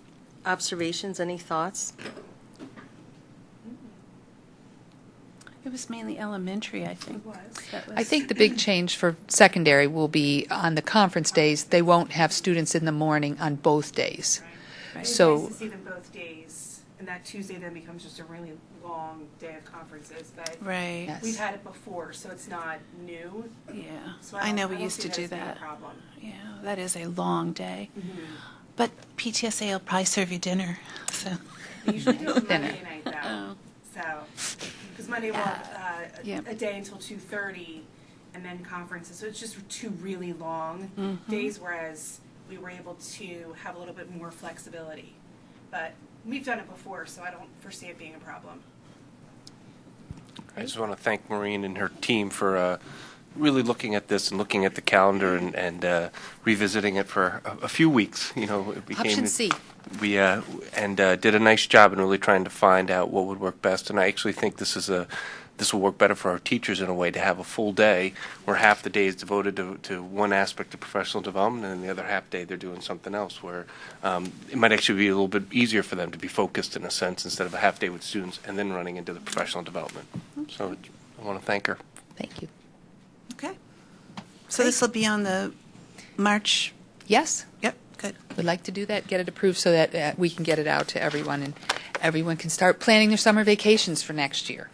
E: observations, any thoughts?
A: It was mainly elementary, I think.
B: I think the big change for secondary will be on the conference days, they won't have students in the morning on both days.
I: It's
B: So,
I: nice to see them both days, and that Tuesday then becomes just a really long day of conferences. But
A: Right.
B: Yes.
I: we've had it before, so it's not new.
A: Yeah.
I: So
A: I know
I: don't-
A: we
I: don't
A: used
I: see
A: to do
I: as being a
A: that.
I: problem.
A: Yeah, that is a long day.
I: Mm-hmm.
A: But PTSA will probably serve you dinner. So.
I: They usually do it
B: Dinner.
I: Monday night though.
A: Oh.
I: So, because Monday we'll have
A: Yeah.
I: a day until 2:30, and then conferences. So it's just 2 really long
A: Mhm.
I: days, whereas we were able to have a little bit more flexibility. But we've done it before, so I don't foresee it being a problem.
G: I just want to thank Maureen and her team for really looking at this and looking at the calendar and revisiting it for a few weeks. It became
B: Option C.
G: We did a nice job in really trying to find out what would work best. And I actually think this will work better for our teachers in a way, to have a full day where half the day is devoted to one aspect of professional development, and then the other half day they're doing something else, where it might actually be a little bit easier for them to be focused in a sense, instead of a half day with students and then running into the professional development. So I want to thank her.
B: Thank you.
A: Okay. So this will be on the March.
B: Yes,
A: Yep. Good.
B: we'd like to do that, get it approved so that we can get it out to everyone, and everyone can start planning their summer vacations for next year.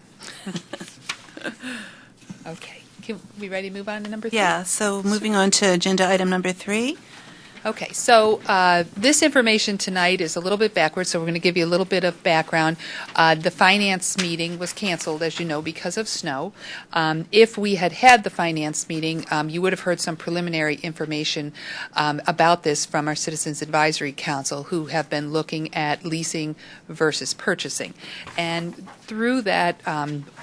B: Okay. Can we ready to move on to number 3?
A: Yeah. So moving on to agenda item number 3.
B: Okay, so this information tonight is a little bit backwards, so we're going to give you a little bit of background. The finance meeting was canceled, as you know, because of snow. If we had had the finance meeting, you would have heard some preliminary information about this from our Citizens Advisory Council, who have been looking at leasing versus purchasing. And through that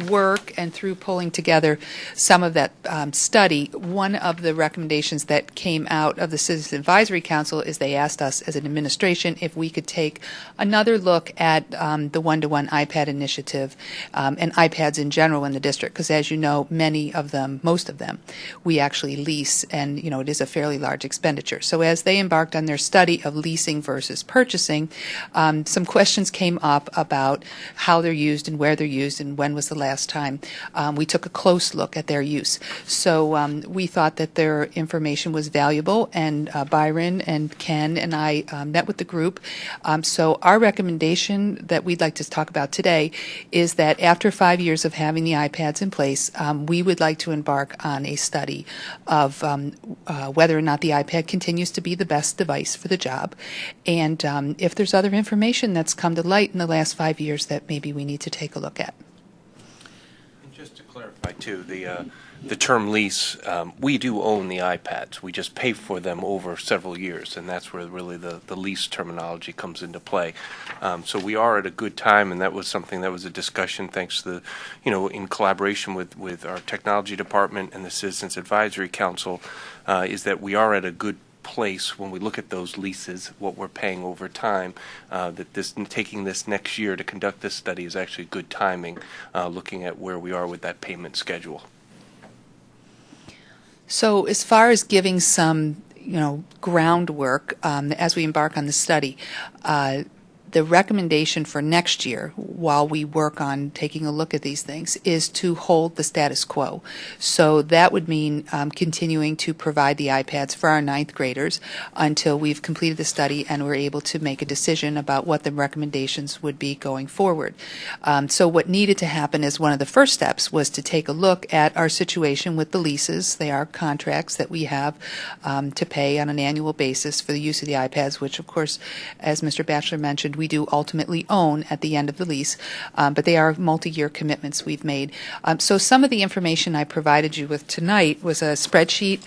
B: work and through pulling together some of that study, one of the recommendations that came out of the Citizens Advisory Council is they asked us as an administration if we could take another look at the one-to-one iPad initiative and iPads in general in the district, because as you know, many of them, most of them, we actually lease, and it is a fairly large expenditure. So as they embarked on their study of leasing versus purchasing, some questions came up about how they're used and where they're used and when was the last time. We took a close look at their use. So we thought that their information was valuable, and Byron and Ken and I met with the group. So our recommendation that we'd like to talk about today is that after 5 years of having the iPads in place, we would like to embark on a study of whether or not the iPad continues to be the best device for the job, and if there's other information that's come to light in the last 5 years that maybe we need to take a look at.
G: And just to clarify, too, the term lease, we do own the iPads. We just pay for them over several years, and that's where really the lease terminology comes into play. So we are at a good time, and that was something that was a discussion thanks to in collaboration with our technology department and the Citizens Advisory Council, is that we are at a good place when we look at those leases, what we're paying over time, that taking this next year to conduct this study is actually good timing, looking at where we are with that payment schedule.
B: So as far as giving some, groundwork as we embark on the study, the recommendation for next year, while we work on taking a look at these things, is to hold the status quo. So that would mean continuing to provide the iPads for our 9th graders until we've completed the study and we're able to make a decision about what the recommendations would be going forward. So what needed to happen as one of the first steps was to take a look at our situation with the leases. They are contracts that we have to pay on an annual basis for the use of the iPads, which, of course, as Mr. Batchelor mentioned, we do ultimately own at the end of the lease, but they are multi-year commitments we've made. So some of the information I provided you with tonight was a spreadsheet,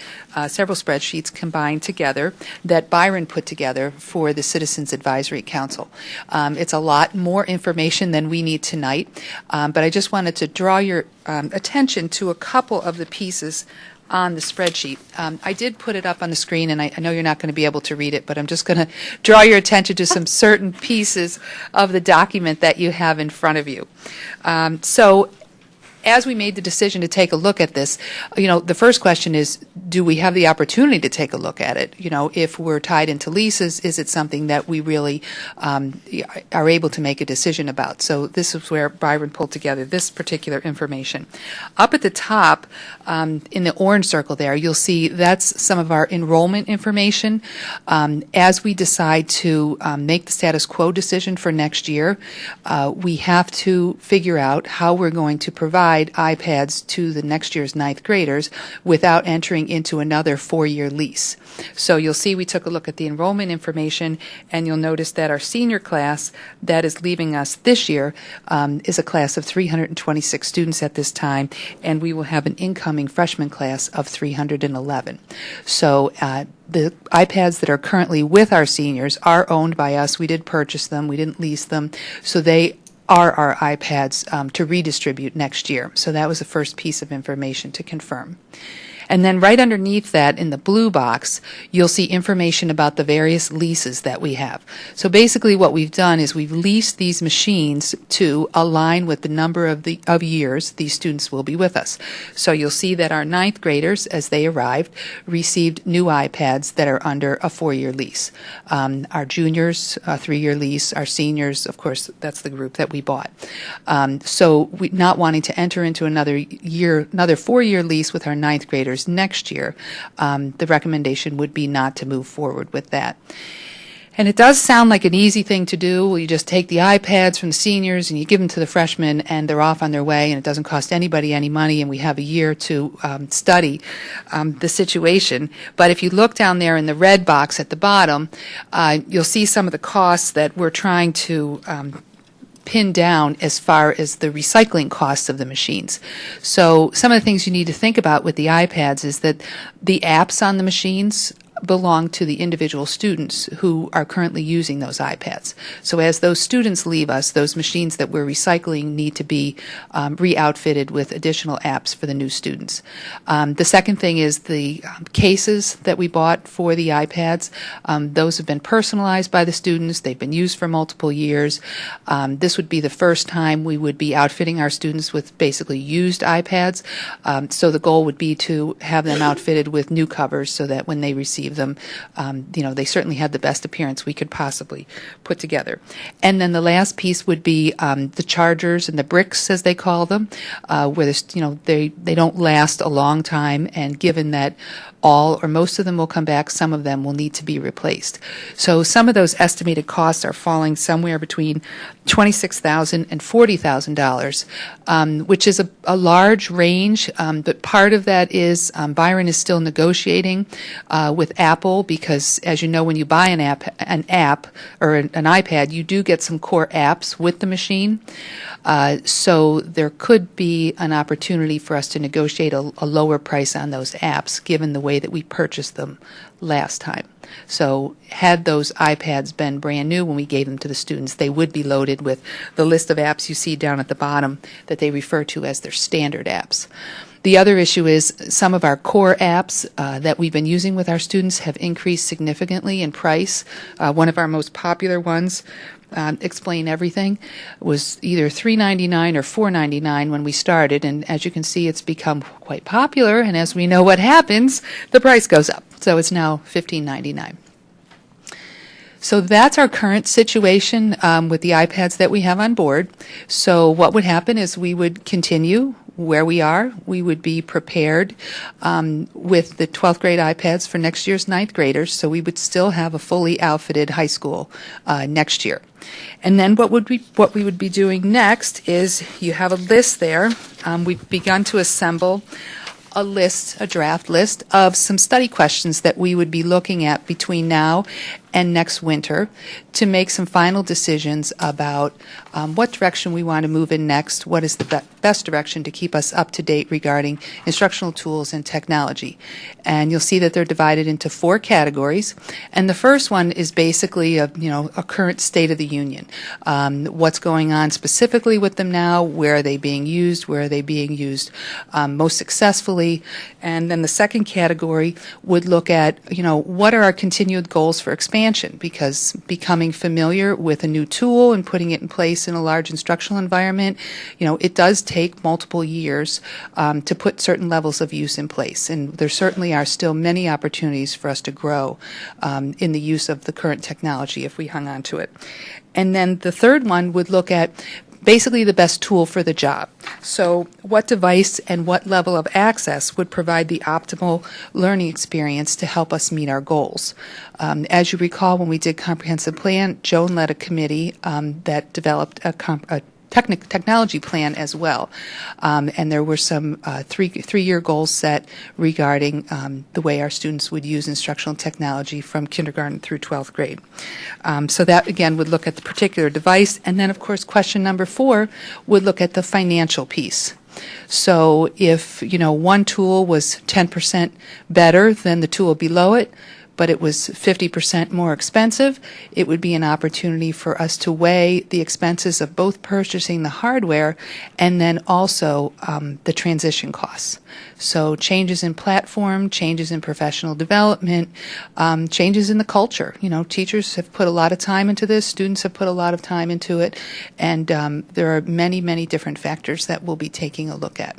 B: several spreadsheets combined together that Byron put together for the Citizens Advisory Council. It's a lot more information than we need tonight, but I just wanted to draw your attention to a couple of the pieces on the spreadsheet. I did put it up on the screen, and I know you're not going to be able to read it, but I'm just going to draw your attention to some certain pieces of the document that you have in front of you. So as we made the decision to take a look at this, the first question is, do we have the opportunity to take a look at it? If we're tied into leases, is it something that we really are able to make a decision about? So this is where Byron pulled together this particular information. Up at the top, in the orange circle there, you'll see that's some of our enrollment information. As we decide to make the status quo decision for next year, we have to figure out how we're going to provide iPads to the next year's 9th graders without entering into another 4-year lease. So you'll see we took a look at the enrollment information, and you'll notice that our senior class that is leaving us this year is a class of 326 students at this time, and we will have an incoming freshman class of 311. So the iPads that are currently with our seniors are owned by us. We did purchase them. We didn't lease them. So they are our iPads to redistribute next year. So that was the first piece of information to confirm. And then right underneath that, in the blue box, you'll see information about the various leases that we have. So basically what we've done is we've leased these machines to align with the number of years these students will be with us. So you'll see that our ninth graders, as they arrived, received new iPads that are under a 4-year lease. Our juniors, a 3-year lease. Our seniors, of course, that's the group that we bought. So we not wanting to enter into another 4-year lease with our ninth graders next year, the recommendation would be not to move forward with that. And it does sound like an easy thing to do. Well, you just take the iPads from the seniors and you give them to the freshmen and they're off on their way and it doesn't cost anybody any money and we have a year to study the situation. But if you look down there in the red box at the bottom, you'll see some of the costs that we're trying to pinned down as far as the recycling costs of the machines. So some of the things you need to think about with the iPads is that the apps on the machines belong to the individual students who are currently using those iPads. So as those students leave us, those machines that we're recycling need to be re-outfitted with additional apps for the new students. The second thing is the cases that we bought for the iPads. Those have been personalized by the students. They've been used for multiple years. This would be the first time we would be outfitting our students with basically used iPads. So the goal would be to have them outfitted with new covers so that when they receive them, they certainly had the best appearance we could possibly put together. And then the last piece would be the chargers and the bricks, as they call them, where they don't last a long time, and given that all or most of them will come back, some of them will need to be replaced. So some of those estimated costs are falling somewhere between $26,000 and $40,000, which is a large range, but part of that is Byron is still negotiating with Apple because, as you know, when you buy an app or an iPad, you do get some core apps with the machine. So there could be an opportunity for us to negotiate a lower price on those apps, given the way that we purchased them last time. So had those iPads been brand new when we gave them to the students, they would be loaded with the list of apps you see down at the bottom that they refer to as their standard apps. The other issue is some of our core apps that we've been using with our students have increased significantly in price. One of our most popular ones, Explain Everything, was either $3.99 or $4.99 when we started, and as you can see, it's become quite popular, and as we know what happens, the price goes up. So it's now $15.99. So that's our current situation with the iPads that we have on board. So what would happen is we would continue where we are. We would be prepared with the 12th grade iPads for next year's 9th graders, so we would still have a fully outfitted high school next year. And then what we would be doing next is, you have a list there. We've begun to assemble a draft list of some study questions that we would be looking at between now and next winter to make some final decisions about what direction we want to move in next, what is the best direction to keep us up to date regarding instructional tools and technology. And you'll see that they're divided into 4 categories. And the first one is basically a current state of the union. What's going on specifically with them now, where are they being used, where are they being used most successfully. And then the second category would look at, what are our continued goals for expansion, because becoming familiar with a new tool and putting it in place in a large instructional environment, it does take multiple years to put certain levels of use in place. And there certainly are still many opportunities for us to grow in the use of the current technology if we hung on to it. And then the third one would look at basically the best tool for the job. So what device and what level of access would provide the optimal learning experience to help us meet our goals? As you recall, when we did comprehensive plan, Joan led a committee that developed a technology plan as well. And there were some three-year goals set regarding the way our students would use instructional technology from kindergarten through 12th grade. So that, again, would look at the particular device. And then, of course, question number 4 would look at the financial piece. So if, one tool was 10% better than the tool below it, but it was 50% more expensive, it would be an opportunity for us to weigh the expenses of both purchasing the hardware and then also the transition costs. So changes in platform, changes in professional development, changes in the culture. You know, teachers have put a lot of time into this, students have put a lot of time into it, and there are many, many different factors that we'll be taking a look at.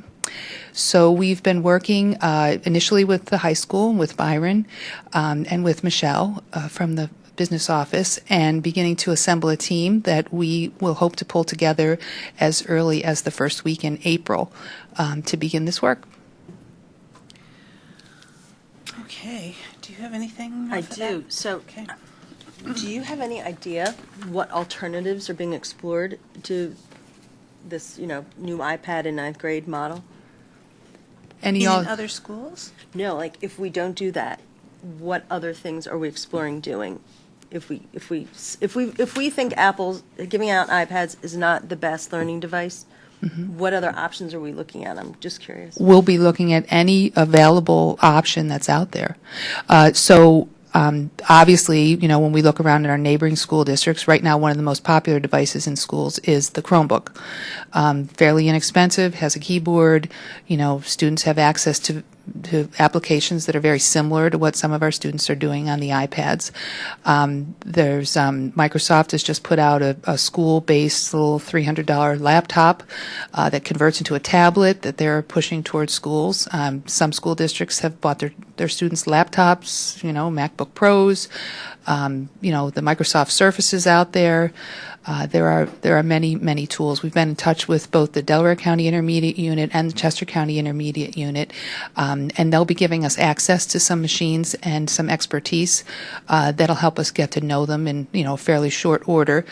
B: So we've been working initially with the high school, with Byron, and with Michelle from the business office, and beginning to assemble a team that we will hope to pull together as early as the first week in April to begin this work.
A: Okay. Do you have anything?
E: I
A: for
E: do.
A: that?
E: So,
A: Okay.
E: do you have any idea what alternatives are being explored to this, new iPad in ninth grade model?
B: Any
A: In
B: all
A: other schools?
E: No, like if we don't do that, what other things are we exploring doing? If we think Apple's giving out iPads is not the best learning device, what other options are we looking at? I'm just curious.
B: we'll be looking at any available option that's out there. Obviously, you know, when we look around in our neighboring school districts, right now one of the most popular devices in schools is the Chromebook. Fairly inexpensive, has a keyboard, you know, students have access to applications that are very similar to what some of our students are doing on the iPads. There's Microsoft has just put out a school-based little $300 laptop that converts into a tablet that they're pushing towards schools. Some school districts have bought their students laptops, you know, MacBook Pros, you know, the Microsoft Surfaces out there. There are many, many tools. We've been in touch with both the Delaware County Intermediate Unit and the Chester County Intermediate Unit, and they'll be giving us access to some machines and some expertise that'll help us get to know them in, you know, fairly short order,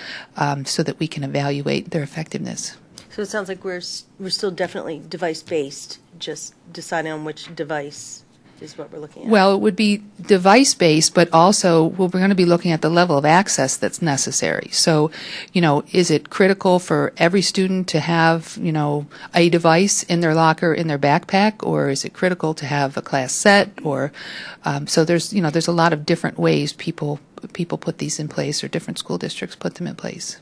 B: so that we can evaluate their effectiveness.
E: So it sounds like we're still definitely device-based, just deciding on which device is what we're looking at.
B: Well, it would be device-based, but also we're going to be looking at the level of access that's necessary. So, you know, is it critical for every student to have, you know, a device in their locker, in their backpack, or is it critical to have a class set? Or so there's, you know, there's a lot of different ways people put these in place, or different school districts put them in place.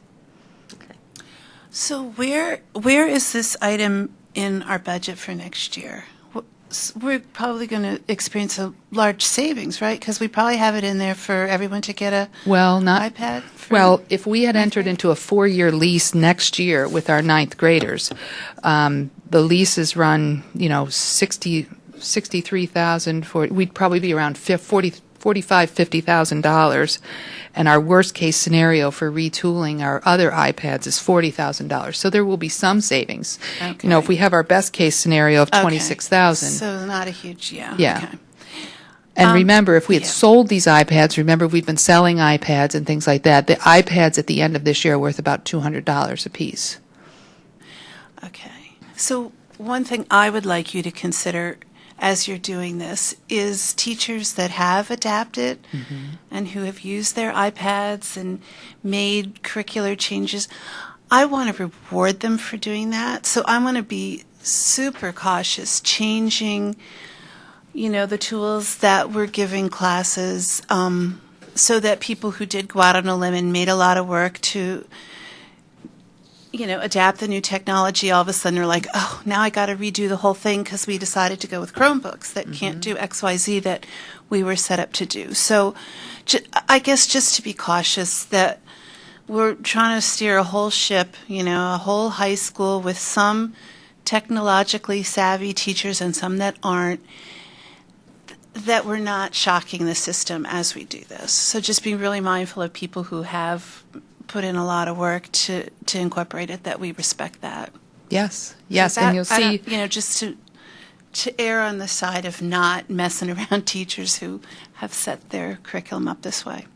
A: So where is this item in our budget for next year? We're probably going to experience a large savings, right? Because we probably have it in there for everyone to get a iPad.
B: If we had entered into a 4-year lease next year with our ninth graders, the leases run, you know, $63,000. We'd probably be around $50,000, and our worst case scenario for retooling our other iPads is $40,000. So there will be some savings.
A: Okay.
B: You know, if we have our best case scenario of $26,000.
A: So not a huge, yeah.
B: Yeah.
A: Okay.
B: And remember, if we had
A: yeah.
B: sold these iPads, remember we've been selling iPads and things like that. The iPads at the end of this year are worth about $200 a piece.
A: Okay. So one thing I would like you to consider as you're doing this is teachers that have adapted and who have used their iPads and made curricular changes. I want to reward them for doing that. So I want to be super cautious changing, you know, the tools that we're giving classes, so that people who did go out on a limb and made a lot of work to, you know, adapt the new technology, all of a sudden are like, oh, now I got to redo the whole thing because we decided to go with Chromebooks that can't do X, Y, Z that we were set up to do. So I guess just to be cautious that we're trying to steer a whole ship, you know, a whole high school with some technologically savvy teachers and some that aren't, that we're not shocking the system as we do this. So just being really mindful of people who have put in a lot of work to incorporate it, that we respect that.
B: Yes,
A: So
B: and you'll see.
A: you know, just to err on the side of not messing around teachers who have set their curriculum up this way.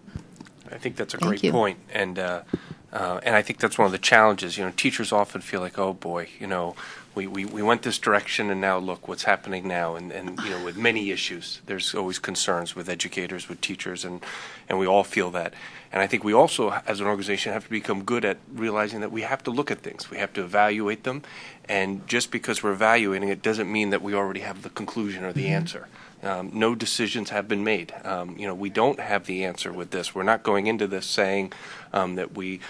G: I think that's a
B: Thank
G: great
B: you.
G: point. And I think that's one of the challenges. You know, teachers often feel like, oh boy, you know, we went this direction and now look what's happening now. And you know, with many issues, there's always concerns with educators, with teachers, and we all feel that. And I think we also, as an organization, have to become good at realizing that we have to look at things. We have to evaluate them And just because we're evaluating it doesn't mean that we already have the conclusion or the answer. No decisions have been made. We don't have the answer with this. We're not going into this saying that the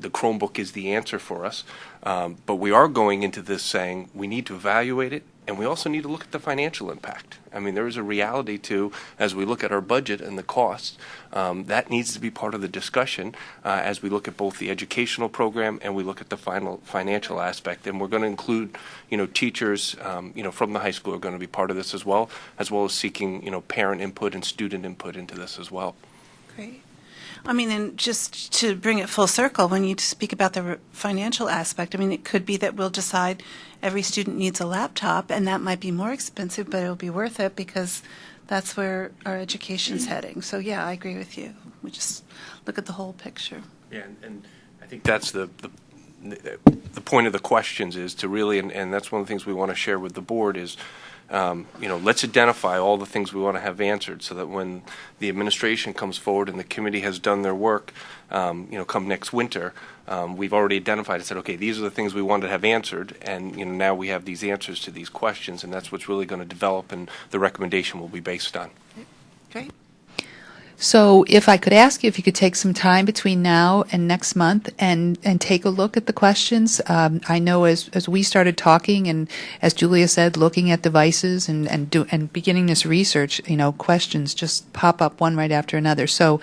G: Chromebook is the answer for us. But we are going into this saying we need to evaluate it, and we also need to look at the financial impact. I mean, there is a reality to, as we look at our budget and the costs, that needs to be part of the discussion as we look at both the educational program and we look at the financial aspect. And we're going to include, teachers, from the high school are going to be part of this as well as seeking, parent input and student input into this as well.
A: Great. I mean, and just to bring it full circle, when you speak about the financial aspect, I mean, it could be that we'll decide every student needs a laptop, and that might be more expensive, but it'll be worth it because that's where our education's heading. So, yeah, I agree with you. We just look at the whole picture.
G: Yeah, and I think that's the point of the questions is to really, and that's one of the things we want to share with the board is, let's identify all the things we want to have answered so that when the administration comes forward and the committee has done their work, come next winter, we've already identified and said, okay, these are the things we wanted to have answered, and now we have these answers to these questions, and that's what's really going to develop, and the recommendation will be based on.
A: Great.
B: So if I could ask you if you could take some time between now and next month and take a look at the questions. I know as we started talking and as Julia said, looking at devices and beginning this research, questions just pop up one right after another. So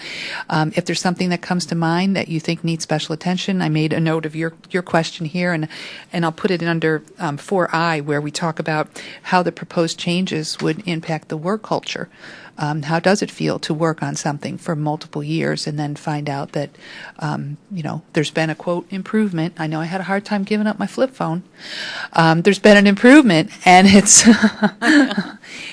B: if there's something that comes to mind that you think needs special attention, I made a note of your question here and I'll put it under 4I where we talk about how the proposed changes would impact the work culture. How does it feel to work on something for multiple years and then find out that, there's been a, quote, improvement. I know I had a hard time giving up my flip phone. There's been an improvement, and it's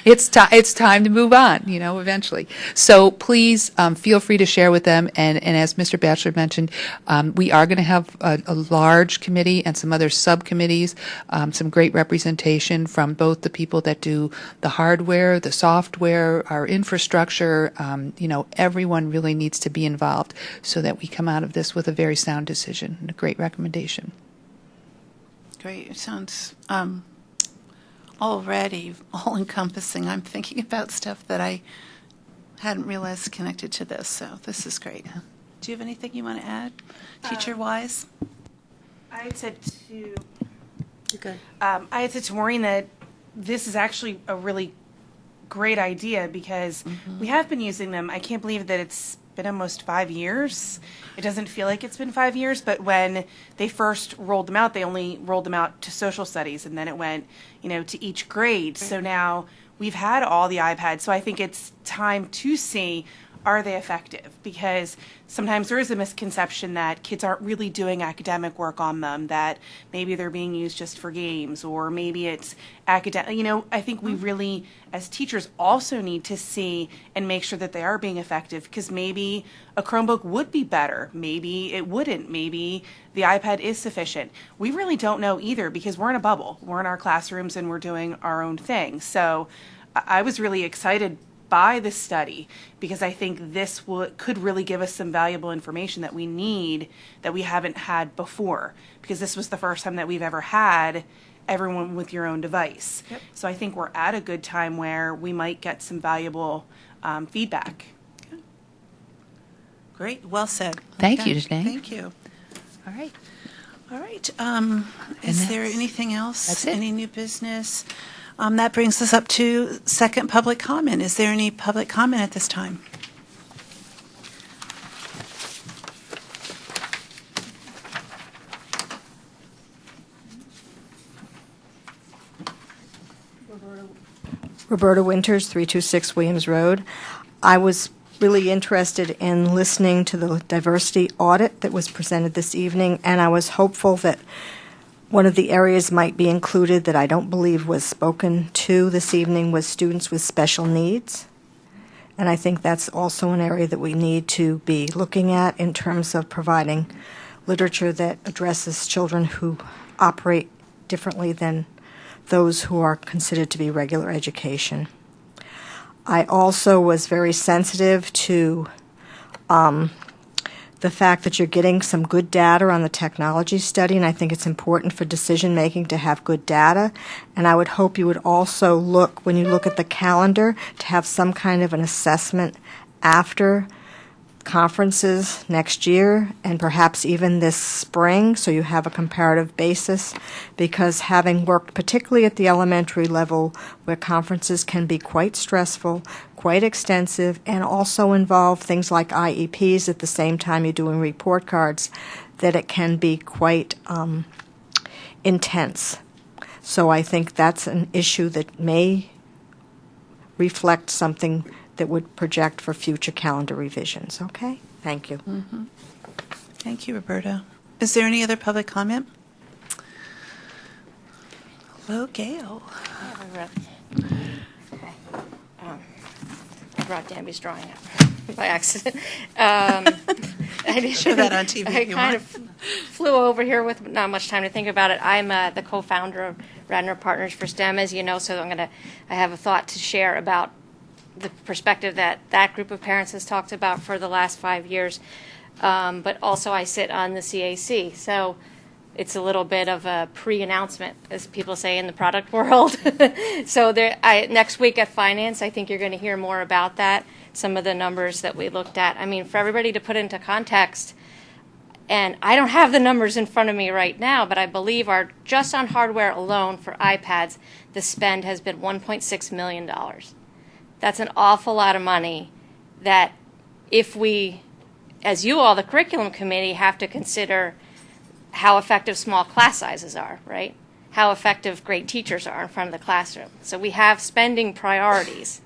B: it's time to move on, eventually. So please feel free to share with them. And as Mr. Batchelor mentioned, we are going to have a large committee and some other subcommittees, some great representation from both the people that do the hardware, the software, our infrastructure. Everyone really needs to be involved so that we come out of this with a very sound decision and a great recommendation.
A: Great. It sounds already all-encompassing. I'm thinking about stuff that I hadn't realized connected to this, so this is great. Do you have anything you want to add, teacher-wise?
I: I had said to
E: You're good.
I: I had said to Maureen that this is actually a really great idea because we have been using them. I can't believe that it's been almost 5 years. It doesn't feel like it's been 5 years, but when they first rolled them out, they only rolled them out to social studies, and then it went, to each grade. So now we've had all the iPads, so I think it's time to see, are they effective? Because sometimes there is a misconception that kids aren't really doing academic work on them, that maybe they're being used just for games, or maybe it's academic. I think we really, as teachers, also need to see and make sure that they are being effective, because maybe a Chromebook would be better. Maybe it wouldn't. Maybe the iPad is sufficient. We really don't know either, because we're in a bubble. We're in our classrooms and we're doing our own thing. So I was really excited by this study because I think this could really give us some valuable information that we need that we haven't had before, because this was the first time that we've ever had everyone with your own device. Yep. So I think we're at a good time where we might get some valuable feedback.
A: Okay. Great. Well said.
B: Thank you, Janae.
A: Thank you.
B: All right.
A: All right. Is there anything else?
B: That's it.
A: Any new business? That brings us up to second public comment. Is there any public comment at this time?
D: Roberta Winters, 326 Williams Road. I was really interested in listening to the diversity audit that was presented this evening, and I was hopeful that one of the areas might be included that I don't believe was spoken to this evening was students with special needs. And I think that's also an area that we need to be looking at in terms of providing literature that addresses children who operate differently than those who are considered to be regular education. I also was very sensitive to the fact that you're getting some good data on the technology study, and I think it's important for decision making to have good data. And I would hope you would also look, when you look at the calendar, to have some kind of an assessment after conferences next year and perhaps even this spring, so you have a comparative basis, because having worked particularly at the elementary level where conferences can be quite stressful, quite extensive, and also involve things like IEPs at the same time you're doing report cards, that it can be quite intense. So I think that's an issue that may reflect something that would project for future calendar revisions. Okay? Thank you.
A: Mm-hmm. Thank you, Roberta. Is there any other public comment? Hello, Gail.
J: I brought Danby's drawing up by accident. I didn't
A: Show that on TV
J: I
A: if you
J: kind
A: want.
J: of flew over here with not much time to think about it. I'm the co-founder of Radnor Partners for STEM, as you know, so I have a thought to share about the perspective that group of parents has talked about for the last 5 years. But also I sit on the CAC, so it's a little bit of a pre-announcement, as people say in the product world. So next week at Finance, I think you're going to hear more about that, some of the numbers that we looked at. I mean, for everybody to put into context, and I don't have the numbers in front of me right now, but I believe just on hardware alone for iPads, the spend has been $1.6 million. That's an awful lot of money that if we, as you all, the curriculum committee, have to consider how effective small class sizes are, right? How effective great teachers are in front of the classroom. So we have spending priorities.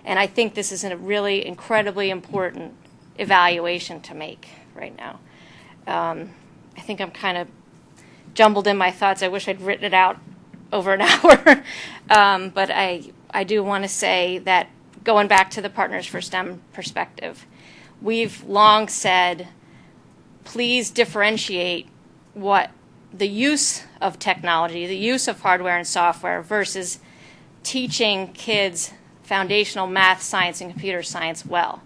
J: And I think this is a really incredibly important evaluation to make right now. I think I'm kind of jumbled in my thoughts. I wish I'd written it out over an hour. But I do want to say that going back to the Partners for STEM perspective, we've long said, please differentiate what the use of technology, the use of hardware and software versus teaching kids foundational math, science, and computer science well.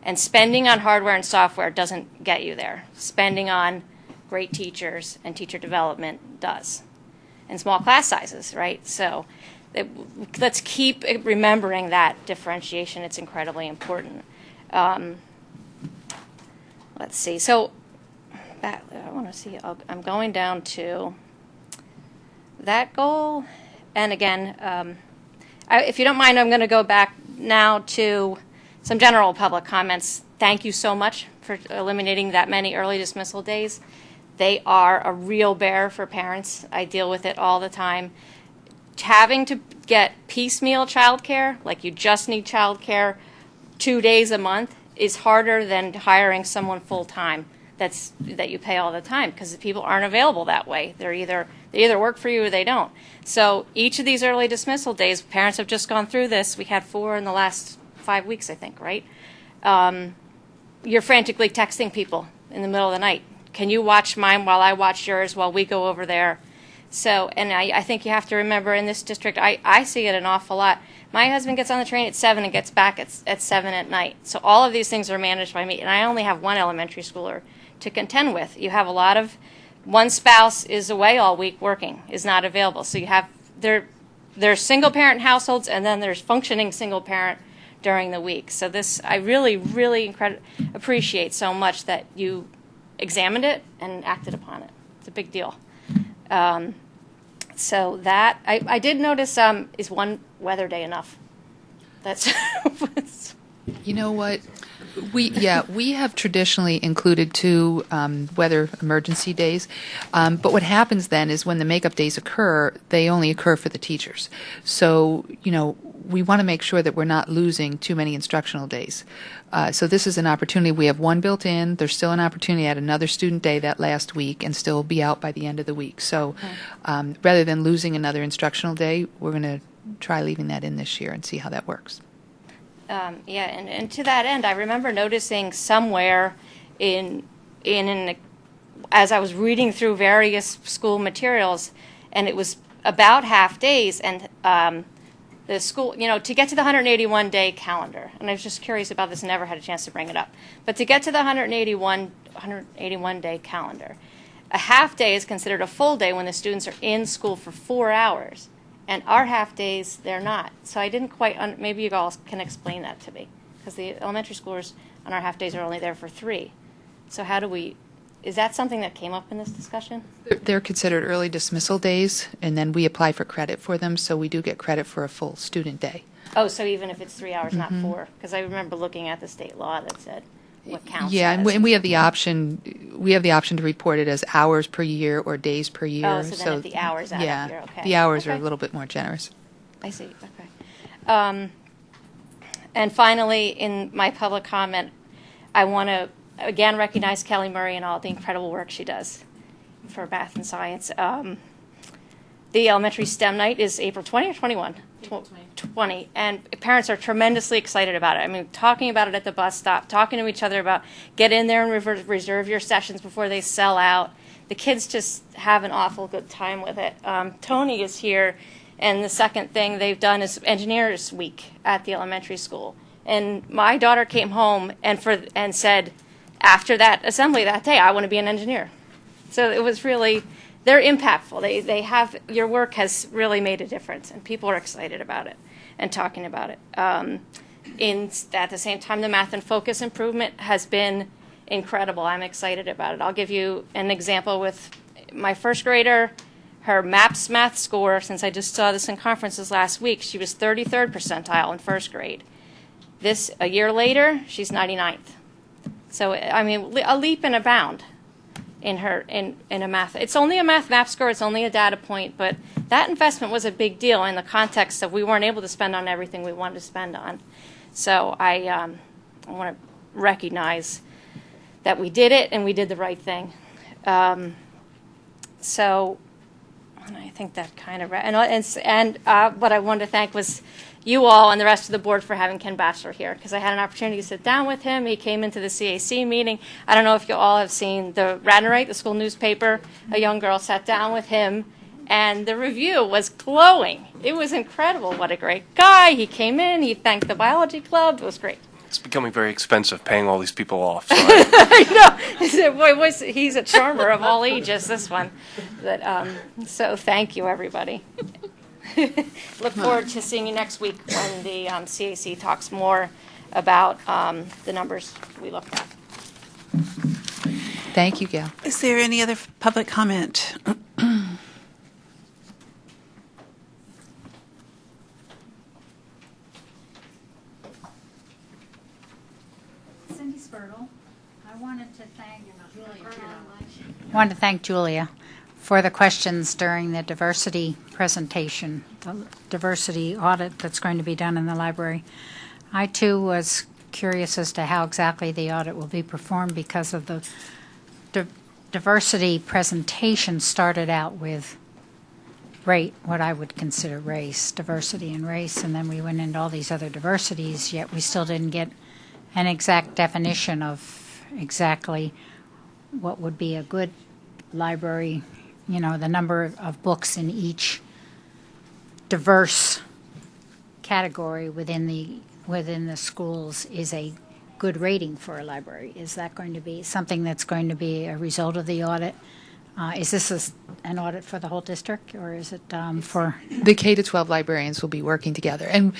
J: And spending on hardware and software doesn't get you there. Spending on great teachers and teacher development does. And small class sizes, right? So let's keep remembering that differentiation. It's incredibly important. Let's see. So I want to see. I'm going down to that goal. And again, if you don't mind, I'm going to go back now to some general public comments. Thank you so much for eliminating that many early dismissal days. They are a real bear for parents. I deal with it all the time. Having to get piecemeal childcare, like you just need childcare 2 days a month, is harder than hiring someone full-time that you pay all the time, because people aren't available that way. They either work for you or they don't. So each of these early dismissal days, parents have just gone through this. We had 4 in the last 5 weeks, I think, right? You're frantically texting people in the middle of the night. Can you watch mine while I watch yours while we go over there? So, and I think you have to remember in this district, I see it an awful lot. My husband gets on the train at 7 and gets back at 7 at night. So all of these things are managed by me, and I only have one elementary schooler to contend with. You have a lot of, one spouse is away all week working, is not available. So you have, there's single parent households, and then there's functioning single parent during the week. So this, I really, really appreciate so much that you examined it and acted upon it. It's a big deal. So that, I did notice, is one weather day enough? That's
B: You know what? We have traditionally included 2 weather emergency days, but what happens then is when the makeup days occur, they only occur for the teachers. So, we want to make sure that we're not losing too many instructional days. So this is an opportunity. We have 1 built in. There's still an opportunity at another student day that last week and still be out by the end of the week. So rather than losing another instructional day, we're going to try leaving that in this year and see how that works.
J: And to that end, I remember noticing somewhere as I was reading through various school materials, and it was about half days, and the school, to get to the 181-day calendar, and I was just curious about this, never had a chance to bring it up, but to get to the 181-day calendar, a half day is considered a full day when the students are in school for 4 hours, and our half days, they're not. So I didn't quite, maybe you all can explain that to me, because the elementary schoolers on our half days are only there for 3. So how do we, is that something that came up in this discussion?
B: They're considered early dismissal days, and then we apply for credit for them, so we do get credit for a full student day.
J: Oh, so even if it's 3 hours, not 4? Because I remember looking at the state law that said what counts
B: Yeah,
J: as.
B: and we have the option. We have the option to report it as hours per year or days per year.
J: Oh, so then if the hours add up, you're okay.
B: The hours are
J: Okay.
B: a little bit more generous.
J: I see, okay. And finally, in my public comment, I want to again recognize Kelly Murray and all the incredible work she does for math and science. The elementary STEM night is April 20 or 21? 20. And parents are tremendously excited about it. I mean, talking about it at the bus stop, talking to each other about get in there and reserve your sessions before they sell out. The kids just have an awful good time with it. Tony is here, and the second thing they've done is Engineers Week at the elementary school. And my daughter came home and said, after that assembly that day, I want to be an engineer. So it was really, they're impactful. They have, your work has really made a difference, and people are excited about it and talking about it. At the same time, the math and focus improvement has been incredible. I'm excited about it. I'll give you an example with my first grader. Her MAPS math score, since I just saw this in conferences last week, she was 33rd percentile in first grade. A year later, she's 99th. So, I mean, a leap and a bound in a math. It's only a math MAP score. It's only a data point. But that investment was a big deal in the context of we weren't able to spend on everything we wanted to spend on. So I want to recognize that we did it and we did the right thing. So I think that kind of, and what I wanted to thank was you all and the rest of the board for having Ken Batchelor here, because I had an opportunity to sit down with him. He came into the CAC meeting. I don't know if you all have seen the Radnorite, the school newspaper. A young girl sat down with him, and the review was glowing. It was incredible. What a great guy. He came in. He thanked the biology club. It was great.
G: It's becoming very expensive paying all these people off. So
J: I know. He said, boy, he's a charmer of all ages, this one. So thank you, everybody. Look forward to seeing you next week when the CAC talks more about the numbers we looked at.
B: Thank you, Gail.
A: Is there any other public comment?
C: Cindy Spurtle, I wanted to thank Julia for the questions during the diversity presentation, the diversity audit that's going to be done in the library. I, too, was curious as to how exactly the audit will be performed because of the diversity presentation started out with what I would consider race, diversity and race, and then we went into all these other diversities, yet we still didn't get an exact definition of exactly what would be a good library, you know, the number of books in each diverse category within the schools is a good rating for a library. Is that going to be something that's going to be a result of the audit? Is this an audit for the whole district, or is it for?
B: The K-12 librarians will be working together, and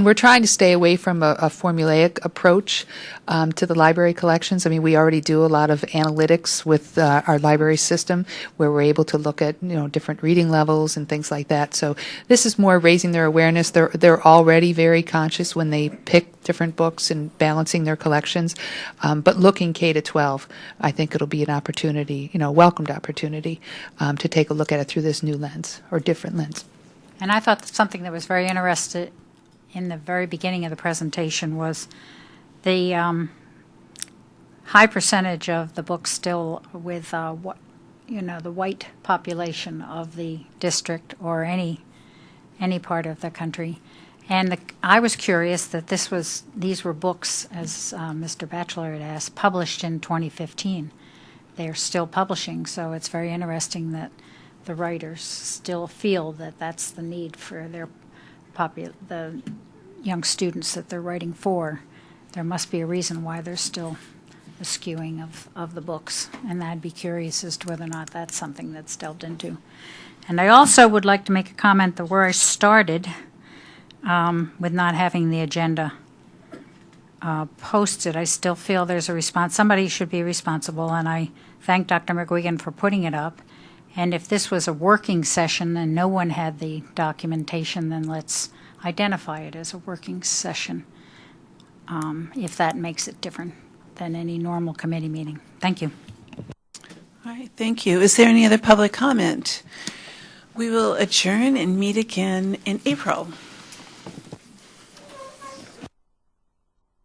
B: we're trying to stay away from a formulaic approach to the library collections. I mean, we already do a lot of analytics with our library system, where we're able to look at different reading levels and things like that. So this is more raising their awareness. They're already very conscious when they pick different books and balancing their collections. But looking K-12, I think it'll be an opportunity, welcomed opportunity to take a look at it through this new lens or different lens.
C: And I thought something that was very interesting in the very beginning of the presentation was the high percentage of the books still with the white population of the district or any part of the country. And I was curious that these were books, as Mr. Batchelor had asked, published in 2015. They're still publishing, so it's very interesting that the writers still feel that that's the need for the young students that they're writing for, there must be a reason why there's still a skewing of the books. And I'd be curious as to whether or not that's something that's delved into. And I also would like to make a comment that where I started with not having the agenda posted, I still feel there's a response. Somebody should be responsible, and I thank Dr. McGuigan for putting it up. And if this was a working session and no one had the documentation, then let's identify it as a working session, if that makes it different than any normal committee meeting. Thank you.
A: All right, thank you. Is there any other public comment? We will adjourn and meet again in April.